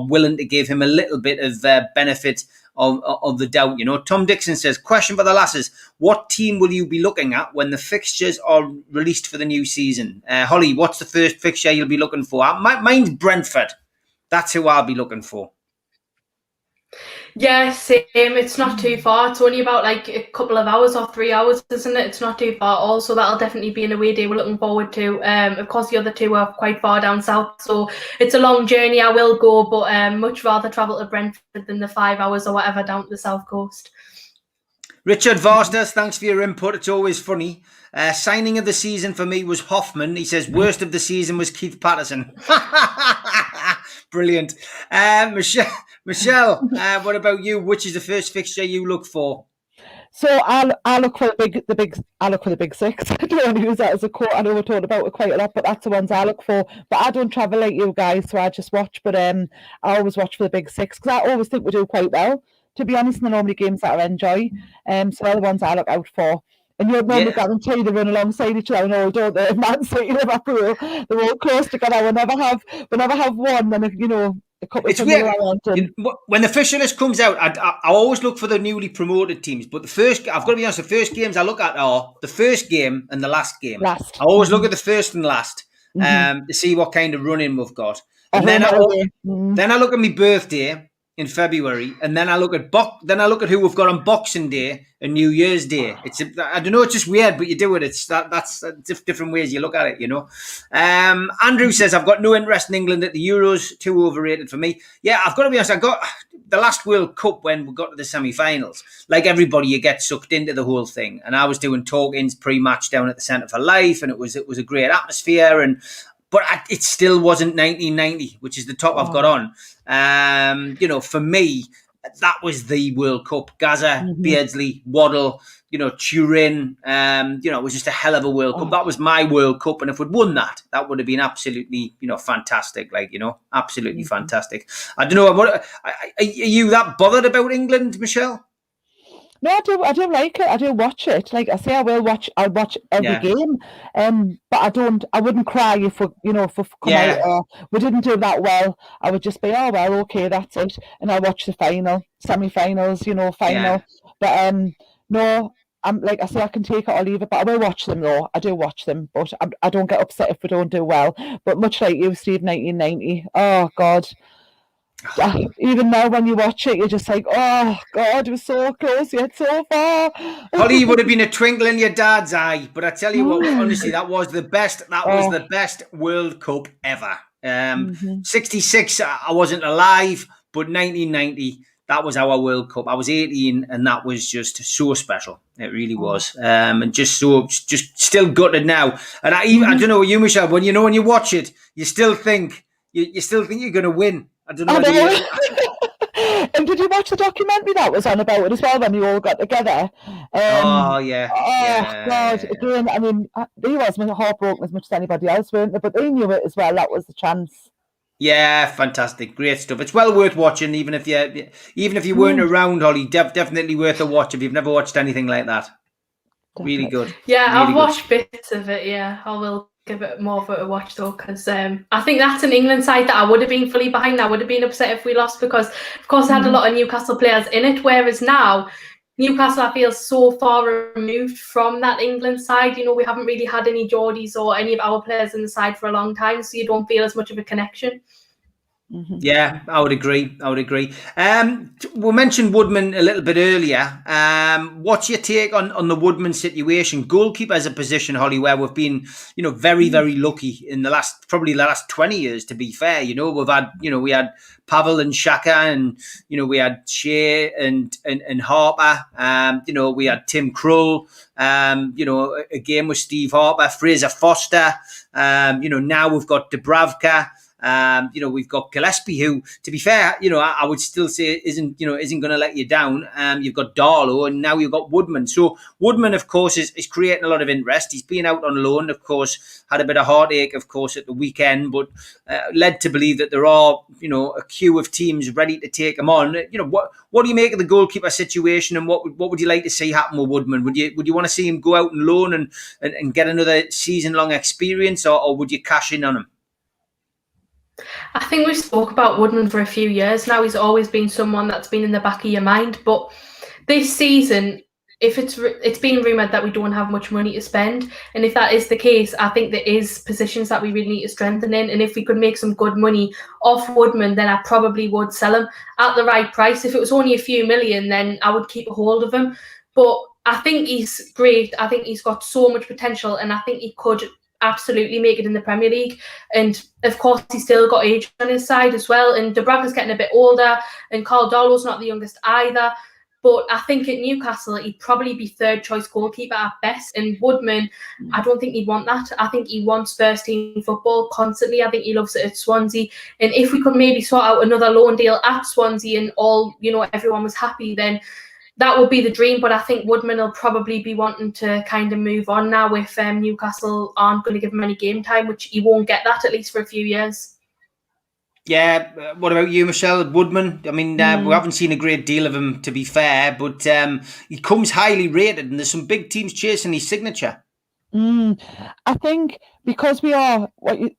willing to give him a little bit of benefit of the doubt. Tom Dixon says, question for the lasses, what team will you be looking at when the fixtures are released for the new season? Holly, what's the first fixture you'll be looking for? Mine's Brentford. That's who I'll be looking for.
Yeah, same. It's not too far. It's only about like a couple of hours or 3 hours, isn't it? It's not too far. Also, that'll definitely be an away day we're looking forward to. Of course, the other two are quite far down south, so it's a long journey. I will go, but much rather travel to Brentford than the 5 hours or whatever down to the south coast.
Richard Varsters, thanks for your input. It's always funny. Signing of the season for me was Hoffman. He says, worst of the season was Keith Patterson. Brilliant. Michelle, what about you? Which is the first fixture you look for?
So I look for the big six. I don't want to use that as a quote. I know we're talking about it quite a lot, but that's the ones I look for. But I don't travel like you guys, so I just watch. But I always watch for the big six because I always think we do quite well, to be honest, in the normally games that I enjoy. So they're the ones I look out for. And you're normally guaranteed to run alongside each other and all, don't they? Man City, Liverpool, they're all close together. We never have one, and a couple
it's
of
weird. When the fixture list comes out, I always look for the newly promoted teams. But I've got to be honest, the first games I look at are the first game and the last game. I always look at the first and last to see what kind of running we've got. And then I look at my birthday in February, and then I look at who we've got on Boxing Day and New Year's Day. I don't know, it's just weird, but you do it. That's different ways you look at it, Andrew says, I've got no interest in England at the Euros, too overrated for me. Yeah, I've got to be honest, the last World Cup when we got to the semi-finals, like everybody, you get sucked into the whole thing. And I was doing talkings pre-match down at the Centre for Life, and it was a great atmosphere. But it still wasn't 1990, which is the top I've got on. For me, that was the World Cup. Gaza, Beardsley, Waddle, Turin. It was just a hell of a World Cup. That was my World Cup, and if we'd won that, that would have been absolutely, fantastic. Absolutely fantastic. I don't know. Are you that bothered about England, Michelle?
No, I do like it. I do watch it. Like I say, I'll watch every game. But I wouldn't cry if we come out. We didn't do that well. I would just be, oh well, okay, that's it. And I watch the final, semi-finals, final. Yeah. But no, I'm like I say, I can take it or leave it. But I will watch them though. I do watch them, but I don't get upset if we don't do well. But much like you, Steve, 1990. Oh God. Even now when you watch it, you're just like, oh God, we're so close yet so far.
Holly, would have been a twinkle in your dad's eye, but I tell you what, honestly, that was the best was the best World Cup ever. 66 I wasn't alive, but 1990, that was our World Cup. I was 18, and that was just so special. It really was. And just still gutted now. And I don't know you, Michelle, when you watch it, you still think you're gonna win. I don't know.
And did you watch the documentary that was on about it as well when you all got together?
God!
Again, I mean, they wasn't heartbroken as much as anybody else, weren't they? But they knew it as well. That was the chance.
Yeah, fantastic, great stuff. It's well worth watching, even if you weren't around, Holly. Definitely worth a watch if you've never watched anything like that. Definitely. Really good.
Yeah,
really
I've watched bits of it. Yeah, I will give it more of a watch though, because I think that's an England side that I would have been fully behind. I would have been upset if we lost because, of course, I had a lot of Newcastle players in it. Whereas now, Newcastle, I feel, so far removed from that England side. We haven't really had any Geordies or any of our players in the side for a long time, so you don't feel as much of a connection.
Yeah, I would agree. We mentioned Woodman a little bit earlier. What's your take on the Woodman situation? Goalkeeper as a position, Holly, where we've been, very, very lucky in the last 20 years, to be fair. We've had, we had Pavel and Shaka, and, we had Shea and Harper. We had Tim Krull, again with Steve Harper, Fraser Foster. Now we've got Dubravka. We've got Gillespie, who, to be fair, I would still say isn't going to let you down. You've got Darlow, and now you've got Woodman. So Woodman, of course, is creating a lot of interest. He's been out on loan, of course, had a bit of heartache, of course, at the weekend, but led to believe that there are, a queue of teams ready to take him on. What do you make of the goalkeeper situation, and what would you like to see happen with Woodman? Would you want to see him go out on loan and get another season-long experience, or would you cash in on him?
I think we've spoke about Woodman for a few years now. He's always been someone that's been in the back of your mind. But this season, if it's been rumoured that we don't have much money to spend, and if that is the case, I think there is positions that we really need to strengthen in. And if we could make some good money off Woodman, then I probably would sell him at the right price. If it was only a few million, then I would keep a hold of him. But I think he's great. I think he's got so much potential, and I think he could absolutely make it in the Premier League. And of course, he's still got age on his side as well, and Dubravka's getting a bit older, and Carl Darlow's not the youngest either. But I think at Newcastle, he'd probably be third choice goalkeeper at best. And Woodman, I don't think he'd want that. I think he wants first team football constantly. I think he loves it at Swansea. And if we could maybe sort out another loan deal at Swansea and everyone was happy, then that would be the dream. But I think Woodman will probably be wanting to kind of move on now if Newcastle aren't going to give him any game time, which he won't get that at least for a few years.
Yeah, what about you, Michelle? Woodman? I mean, we haven't seen a great deal of him, to be fair, but he comes highly rated, and there's some big teams chasing his signature.
I think because we are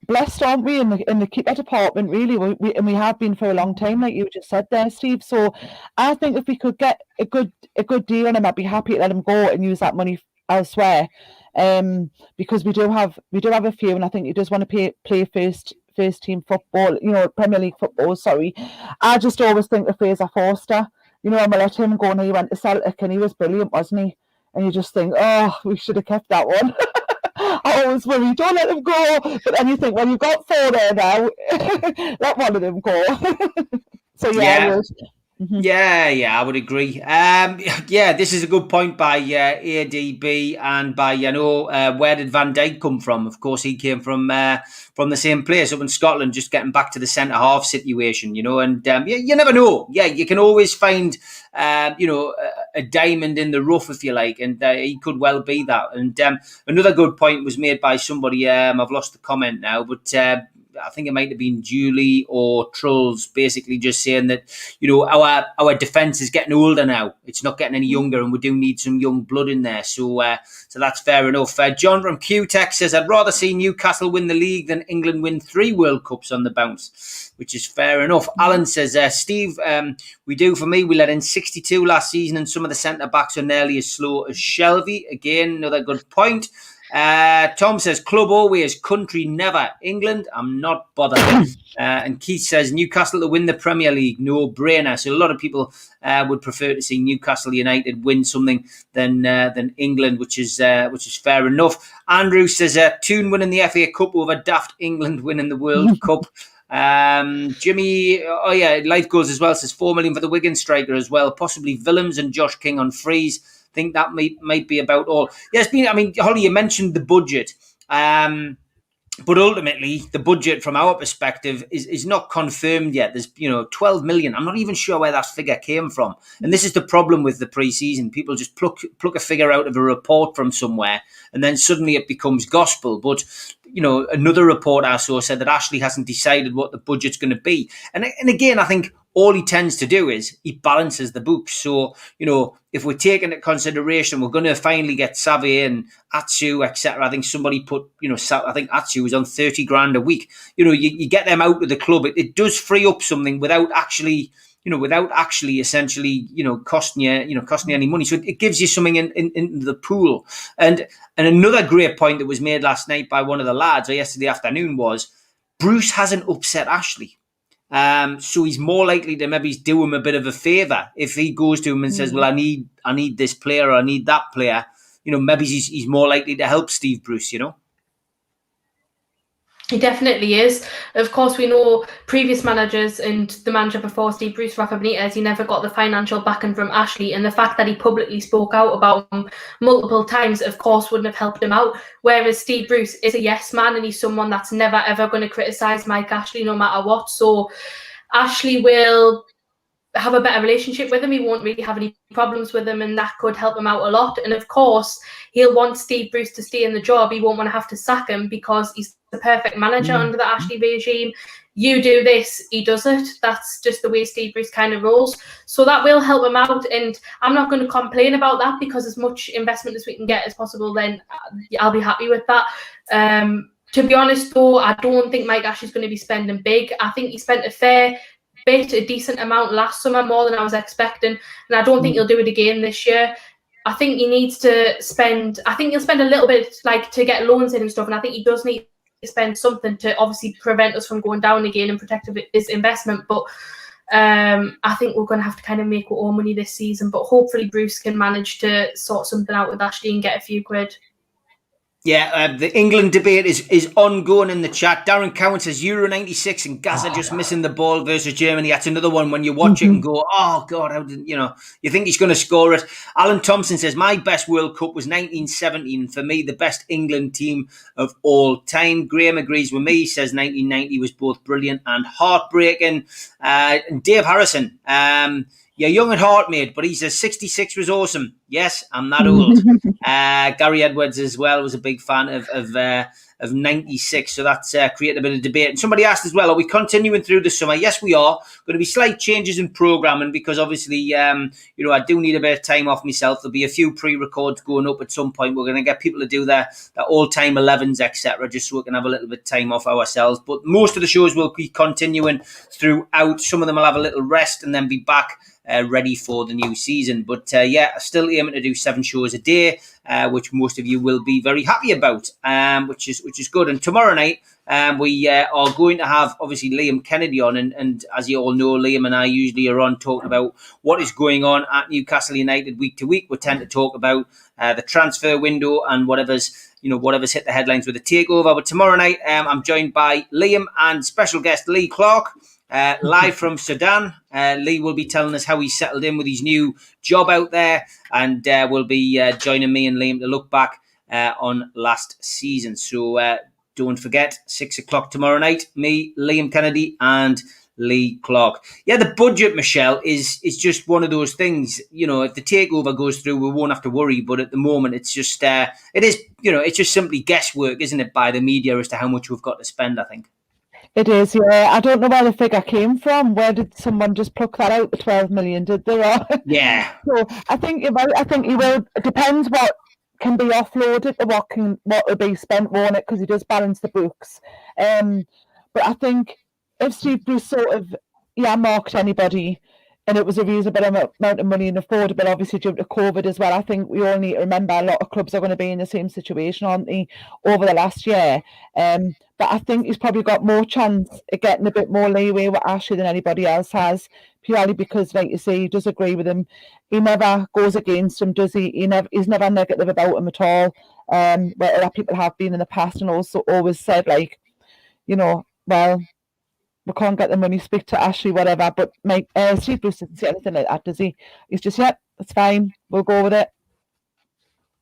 blessed, aren't we, in the keeper department, really, and we have been for a long time, like you just said there, Steve. So I think if we could get a good deal on him, I'd be happy to let him go and use that money elsewhere. Because we do have a few, and I think he does want to play first team football, Premier League football. Sorry, I just always think of Fraser Forster. And we let him go, and he went to Celtic, and he was brilliant, wasn't he? And you just think, oh, we should have kept that one. I always worry, don't let them go. But then you think, well, you've got 4 there now, let one of them go. So yeah.
Yeah, I would agree. Yeah, this is a good point by ADB and by where did Van Dijk come from? Of course, he came from the same place up in Scotland. Just getting back to the centre half situation, and you never know. Yeah, you can always find a diamond in the rough, if you like, and he could well be that. And another good point was made by somebody. I've lost the comment now, but. I think it might have been Julie or Trulls, basically just saying that our defence is getting older now. It's not getting any younger, and we do need some young blood in there. So that's fair enough. John from QTech says, "I'd rather see Newcastle win the league than England win 3 World Cups on the bounce," which is fair enough. Alan says, "Steve, we do for me. We let in 62 last season, and some of the centre backs are nearly as slow as Shelby." Again, another good point. Tom says, "Club always, country never. England, I'm not bothered." And Keith says, "Newcastle to win the Premier League, no brainer." So a lot of people would prefer to see Newcastle United win something than England, which is fair enough. Andrew says, "Toon winning the FA Cup over daft England winning the World Cup." Jimmy, Life Goals as well, says 4 million for the Wigan striker as well, possibly Willems and Josh King on frees. Think that might be about all. Yeah, it's been. I mean, Holly, you mentioned the budget, but ultimately the budget from our perspective is not confirmed yet. There's 12 million. I'm not even sure where that figure came from, and this is the problem with the pre-season. People just pluck a figure out of a report from somewhere, and then suddenly it becomes gospel. But another report I saw said that Ashley hasn't decided what the budget's going to be, and again, I think all he tends to do is he balances the books. So, if we're taking into consideration, we're going to finally get Savi and Atsu, etc. I think somebody put, I think Atsu was on 30 grand a week. You get them out of the club. It does free up something without actually essentially, costing you any money. So it gives you something in the pool. And another great point that was made last night by one of the lads, or yesterday afternoon, was Bruce hasn't upset Ashley. So he's more likely to maybe do him a bit of a favour if he goes to him and says, "Well, I need this player, or I need that player." Maybe he's more likely to help Steve Bruce.
He definitely is. Of course, we know previous managers and the manager before Steve Bruce, Rafa Benitez, he never got the financial backing from Ashley, and the fact that he publicly spoke out about him multiple times, of course, wouldn't have helped him out. Whereas Steve Bruce is a yes man, and he's someone that's never ever going to criticise Mike Ashley no matter what. So Ashley will have a better relationship with him. He won't really have any problems with him, and that could help him out a lot. And of course, he'll want Steve Bruce to stay in the job. He won't want to have to sack him because he's the perfect manager under the Ashley regime. You do this, he does it. That's just the way Steve Bruce kind of rolls. So that will help him out, and I'm not going to complain about that, because as much investment as we can get as possible, then I'll be happy with that. To be honest, though, I don't think Mike Ashley's going to be spending big. I think he spent a decent amount last summer, more than I was expecting, and I don't think he'll do it again this year. I think he needs to spend. I think he'll spend a little bit, like, to get loans in and stuff, and I think he does need to spend something to obviously prevent us from going down again and protect his investment. But I think we're going to have to kind of make our own money this season. But hopefully Bruce can manage to sort something out with Ashley and get a few quid.
Yeah, the England debate is ongoing in the chat. Darren Cowan says Euro 96 and Gaza just missing the ball versus Germany. That's another one when you watch it and go, "Oh God, how did you think he's going to score it?" Alan Thompson says, "My best World Cup was 1970, and for me, the best England team of all time." Graham agrees with me. He says 1990 was both brilliant and heartbreaking. And Dave Harrison, you're young at heart, mate, but he says 66 was awesome. Yes, I'm that old. Gary Edwards as well was a big fan of 96, so that's created a bit of debate. And somebody asked as well, are we continuing through the summer? Yes, we are. Going to be slight changes in programming, because obviously, I do need a bit of time off myself. There'll be a few pre-records going up at some point. We're going to get people to do their all-time 11s, etc., just so we can have a little bit of time off ourselves. But most of the shows will be continuing throughout. Some of them will have a little rest and then be back ready for the new season. But still aiming to do 7 shows a day, which most of you will be very happy about, which is good. And tomorrow night we are going to have obviously Liam Kennedy on, and as you all know, Liam and I usually are on talking about what is going on at Newcastle United week to week. We tend to talk about the transfer window and whatever's hit the headlines with the takeover. But tomorrow night I'm joined by Liam and special guest Lee Clark. live from Sudan. Lee will be telling us how he settled in with his new job out there, and will be joining me and Liam to look back on last season. So don't forget, 6 o'clock tomorrow night, me, Liam Kennedy, and Lee Clark. Yeah, the budget, Michelle, is just one of those things. If the takeover goes through, we won't have to worry. But at the moment, it's just it's just simply guesswork, isn't it, by the media as to how much we've got to spend, I think.
It is, yeah. I don't know where the figure came from. Where did someone just pluck that out? The 12 million, did they?
Yeah.
So I think you're right. I think you will. It depends what can be offloaded to what will be spent on it, because he does balance the books. But I think if Steve Bruce sort of marked anybody, and it was a reasonable amount of money and affordable, obviously due to COVID as well, I think we all need to remember a lot of clubs are going to be in the same situation, aren't they, over the last year. But I think he's probably got more chance of getting a bit more leeway with Ashley than anybody else has, purely because, like you say, he does agree with him. He never goes against him, does he? He's never negative about him at all. Where other people have been in the past, and also always said, like, well, we can't get the money, speak to Ashley, whatever. But Steve Bruce didn't say anything like that, does he? He's just, that's fine, we'll go with it.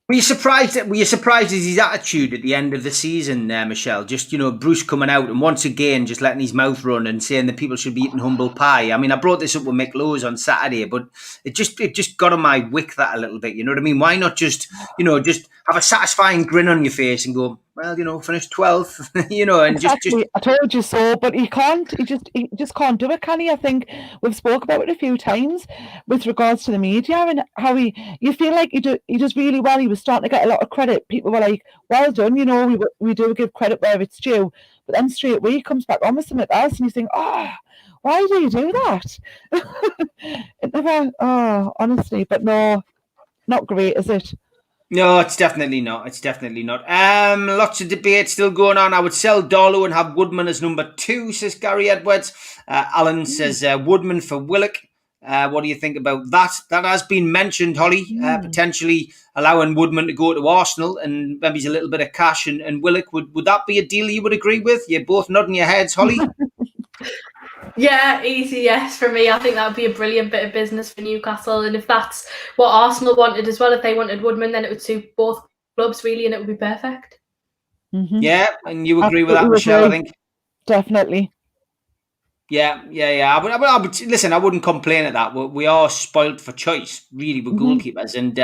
Were you surprised at his attitude at the end of the season, Michelle? Just, Bruce coming out and once again just letting his mouth run and saying that people should be eating humble pie. I mean, I brought this up with Mick Lowe's on Saturday, but it just got on my wick that a little bit. You know what I mean? Why not just have a satisfying grin on your face and go, well, finish 12th, and
exactly.
just.
I told you so, but he can't. He just can't do it, can he? I think we've spoke about it a few times with regards to the media and how you feel like he does really well. He was starting to get a lot of credit. People were like, well done, we do give credit where it's due. But then straight away he comes back on with something else and you think, why do you do that? It never, honestly, but no, not great, is it?
No, it's definitely not. Lots of debate still going on. I would sell Darlow and have Woodman as number 2, says Gary Edwards. Alan says Woodman for Willock. What do you think about that? That has been mentioned, Holly, potentially allowing Woodman to go to Arsenal and maybe a little bit of cash and Willock. Would that be a deal you would agree with? You're both nodding your heads, Holly.
Yeah, easy yes for me. I think that would be a brilliant bit of business for Newcastle. And if that's what Arsenal wanted as well, if they wanted Woodman, then it would suit both clubs really and it would be perfect.
Mm-hmm.
Yeah, and you agree with that, Michelle, I think?
Definitely.
Yeah. I would listen. I wouldn't complain at that. We are spoilt for choice, really, with goalkeepers, and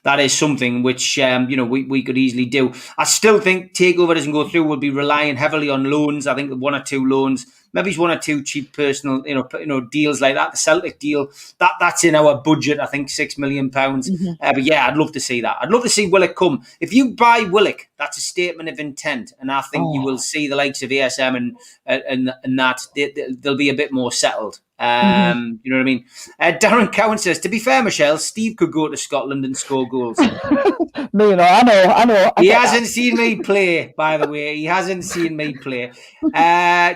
that is something which we could easily do. I still think takeover doesn't go through. We'll be relying heavily on loans. I think 1 or 2 loans, maybe 1 or 2 cheap personal, deals like that. The Celtic deal that's in our budget. I think £6 million. But yeah, I'd love to see that. I'd love to see Willock come. If you buy Willock, that's a statement of intent, and I think you will see the likes of ASM and that they'll be a bit more settled. You know what I mean? Darren Cowan says, to be fair, Michelle, Steve could go to Scotland and score goals.
No, I know.
He hasn't seen me play, by the way. He hasn't seen me play.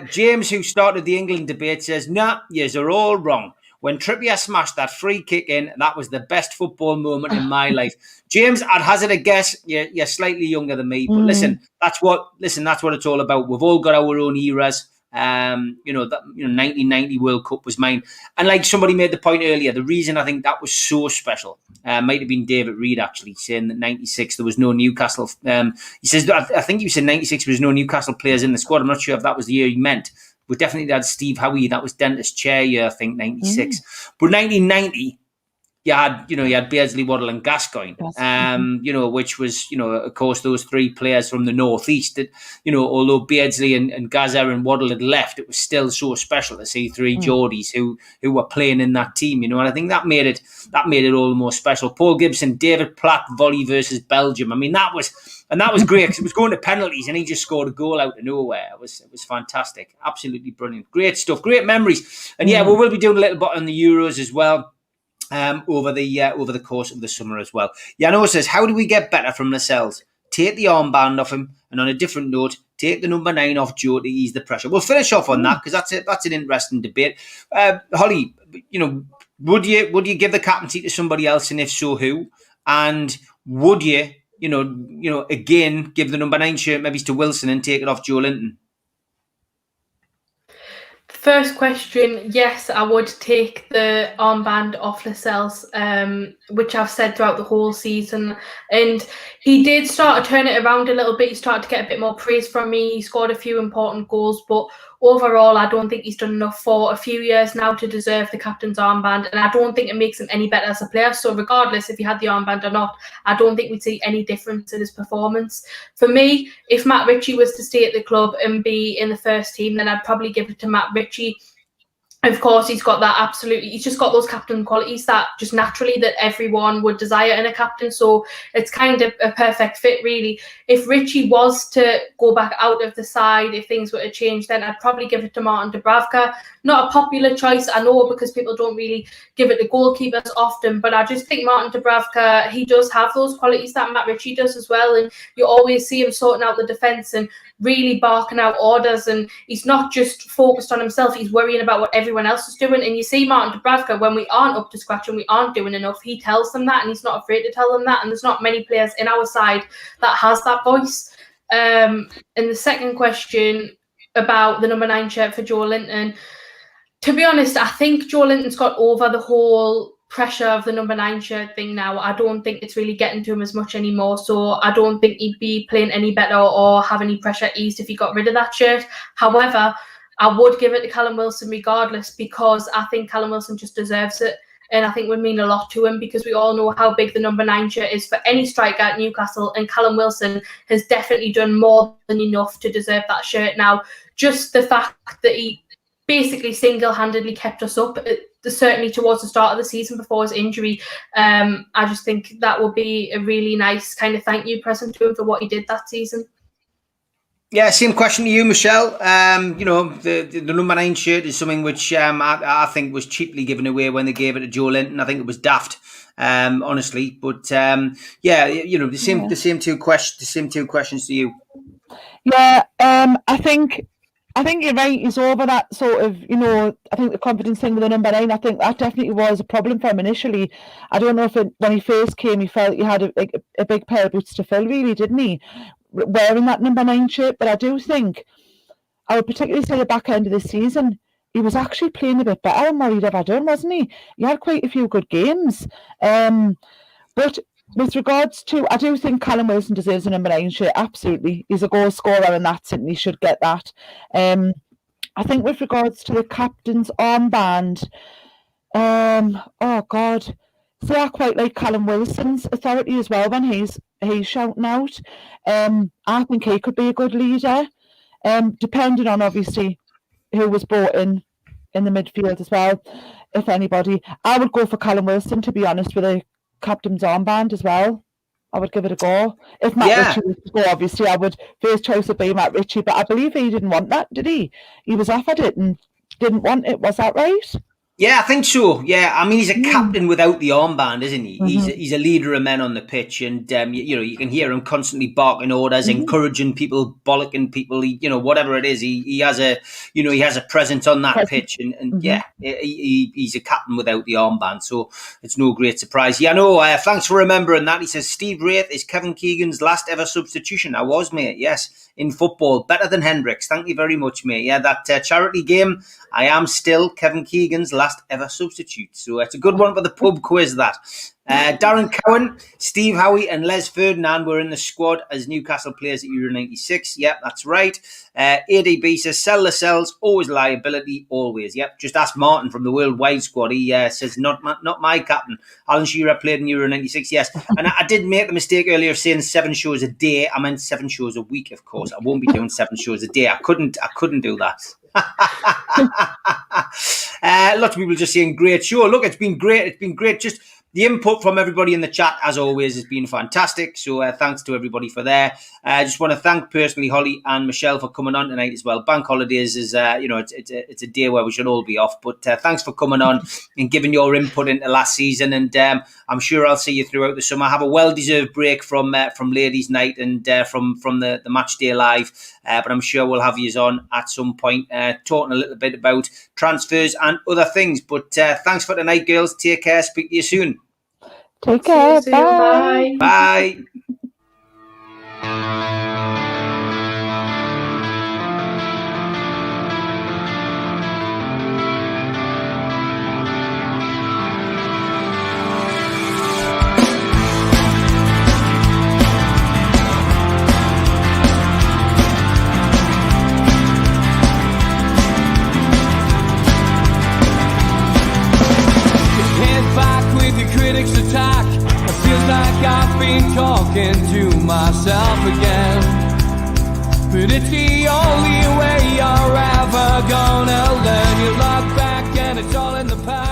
James, who started the England debate, says, nah, yous are all wrong. When Trippier smashed that free kick in, that was the best football moment in my life. James, I'd hazard a guess, you're slightly younger than me, but listen, that's what it's all about. We've all got our own eras. 1990 World Cup was mine. And like somebody made the point earlier, the reason I think that was so special, might have been David Reed actually saying that 96 there was no Newcastle. He says, I think you said 96 there was no Newcastle players in the squad. I'm not sure if that was the year he meant. We definitely had Steve Howie. That was dentist chair year, I think, 96. But 1990. You had Beardsley, Waddle, and Gascoigne, which was, of course, those 3 players from the northeast. That, although Beardsley and Gaza and Waddle had left, it was still so special to see 3 Geordies who were playing in that team. And I think that made it all the more special. Paul Gibson, David Platt volley versus Belgium. I mean, that was great because it was going to penalties and he just scored a goal out of nowhere. It was fantastic, absolutely brilliant, great stuff, great memories. And we will be doing a little bit on the Euros as well. Over the course of the summer as well. Yano says, how do we get better from Lascelles? Take the armband off him, and on a different note, take the number 9 off Joe to ease the pressure. We'll finish off on that because that's an interesting debate. Holly, would you give the captaincy to somebody else, and if so, who? And would you, again give the number 9 shirt maybe to Wilson and take it off Joe Linton?
First question, yes, I would take the armband off Lascelles, which I've said throughout the whole season. And he did start to turn it around a little bit. He started to get a bit more praise from me. He scored a few important goals, but overall, I don't think he's done enough for a few years now to deserve the captain's armband. And I don't think it makes him any better as a player. So regardless if he had the armband or not, I don't think we'd see any difference in his performance. For me, if Matt Ritchie was to stay at the club and be in the first team, then I'd probably give it to Matt Ritchie. Of course, he's got that absolutely. He's just got those captain qualities that just naturally that everyone would desire in a captain. So it's kind of a perfect fit, really. If Ritchie was to go back out of the side, if things were to change, then I'd probably give it to Martin Dubravka. Not a popular choice, I know, because people don't really give it to goalkeepers often. But I just think Martin Dubravka, he does have those qualities that Matt Ritchie does as well. And you always see him sorting out the defence and really barking out orders, and he's not just focused on himself, he's worrying about what everyone else is doing. And you see Martin Dubravka, when we aren't up to scratch and we aren't doing enough, he tells them that, and he's not afraid to tell them that. And there's not many players in our side that has that voice. And the second question about the number 9 shirt for Joe Linton, to be honest, I think Joe Linton's got over the whole pressure of the number 9 shirt thing now. I don't think it's really getting to him as much anymore, so I don't think he'd be playing any better or have any pressure eased if he got rid of that shirt. However, I would give it to Callum Wilson regardless, because I think Callum Wilson just deserves it, and I think would mean a lot to him, because we all know how big the number 9 shirt is for any striker at Newcastle, and Callum Wilson has definitely done more than enough to deserve that shirt now. Just the fact that he basically single-handedly kept us up, certainly towards the start of the season before his injury. I just think that would be a really nice kind of thank you present to him for what he did that season.
Yeah, same question to you, Michelle. The number 9 shirt is something which I think was cheaply given away when they gave it to Joe Linton. I think it was daft, honestly. But the same two questions to you.
Yeah, I think you're right. He's over that sort of, I think the confidence thing with the number 9, I think that definitely was a problem for him initially. I don't know if when he first came, he felt he had a big pair of boots to fill, really, didn't he? Wearing that number 9 shirt. But I do think, I would particularly say the back end of the season, he was actually playing a bit better than what he'd ever done, wasn't he? He had quite a few good games. But with regards to, I do think Callum Wilson deserves a number 9 shirt, absolutely. He's a goal scorer and that's it, and he should get that. I think with regards to the captain's armband, oh God, so I quite like Callum Wilson's authority as well when he's shouting out. I think he could be a good leader, depending on obviously who was brought in the midfield as well. If anybody, I would go for Callum Wilson, to be honest, with a captain's armband as well. I would give it a go. If Matt Ritchie was to go, obviously, I would, first choice would be Matt Ritchie, but I believe he didn't want that, did he? He was offered it and didn't want it. Was that right?
Yeah, I think so. Yeah, I mean, he's a captain without the armband, isn't he? Mm-hmm. He's a leader of men on the pitch, and you can hear him constantly barking orders, encouraging people, bollocking people. Whatever it is, he has a presence on that pitch, and he's a captain without the armband. So it's no great surprise. Yeah, no. Thanks for remembering that. He says Steve Wraith is Kevin Keegan's last ever substitution. I was, mate. Yes, in football, better than Hendricks. Thank you very much, mate. Yeah, that charity game. I am still Kevin Keegan's last ever substitute. So it's a good one for the pub quiz, that. Darren Cowan, Steve Howie and Les Ferdinand were in the squad as Newcastle players at Euro 96. Yep, that's right. ADB says, sell the cells, always liability, always. Yep, just ask Martin from the worldwide squad. He says, not my captain. Alan Shearer played in Euro 96, yes. And I did make the mistake earlier of saying 7 shows a day. I meant 7 shows a week, of course. I won't be doing 7 shows a day. I couldn't do that. Lots of people just saying great show. Look, it's been great. Just the input from everybody in the chat, as always, has been fantastic. So thanks to everybody for there. I just want to thank personally Holly and Michelle for coming on tonight as well. Bank holidays is, it's a day where we should all be off. But thanks for coming on and giving your input into last season. And I'm sure I'll see you throughout the summer. Have a well-deserved break from Ladies' Night and from the Match Day Live. But I'm sure we'll have you on at some point talking a little bit about transfers and other things. But thanks for tonight, girls. Take care. Speak to you soon.
Take care.
Bye.
Bye.
I've been talking to myself again. But it's the only way you're ever gonna learn. You look back and it's all in the past.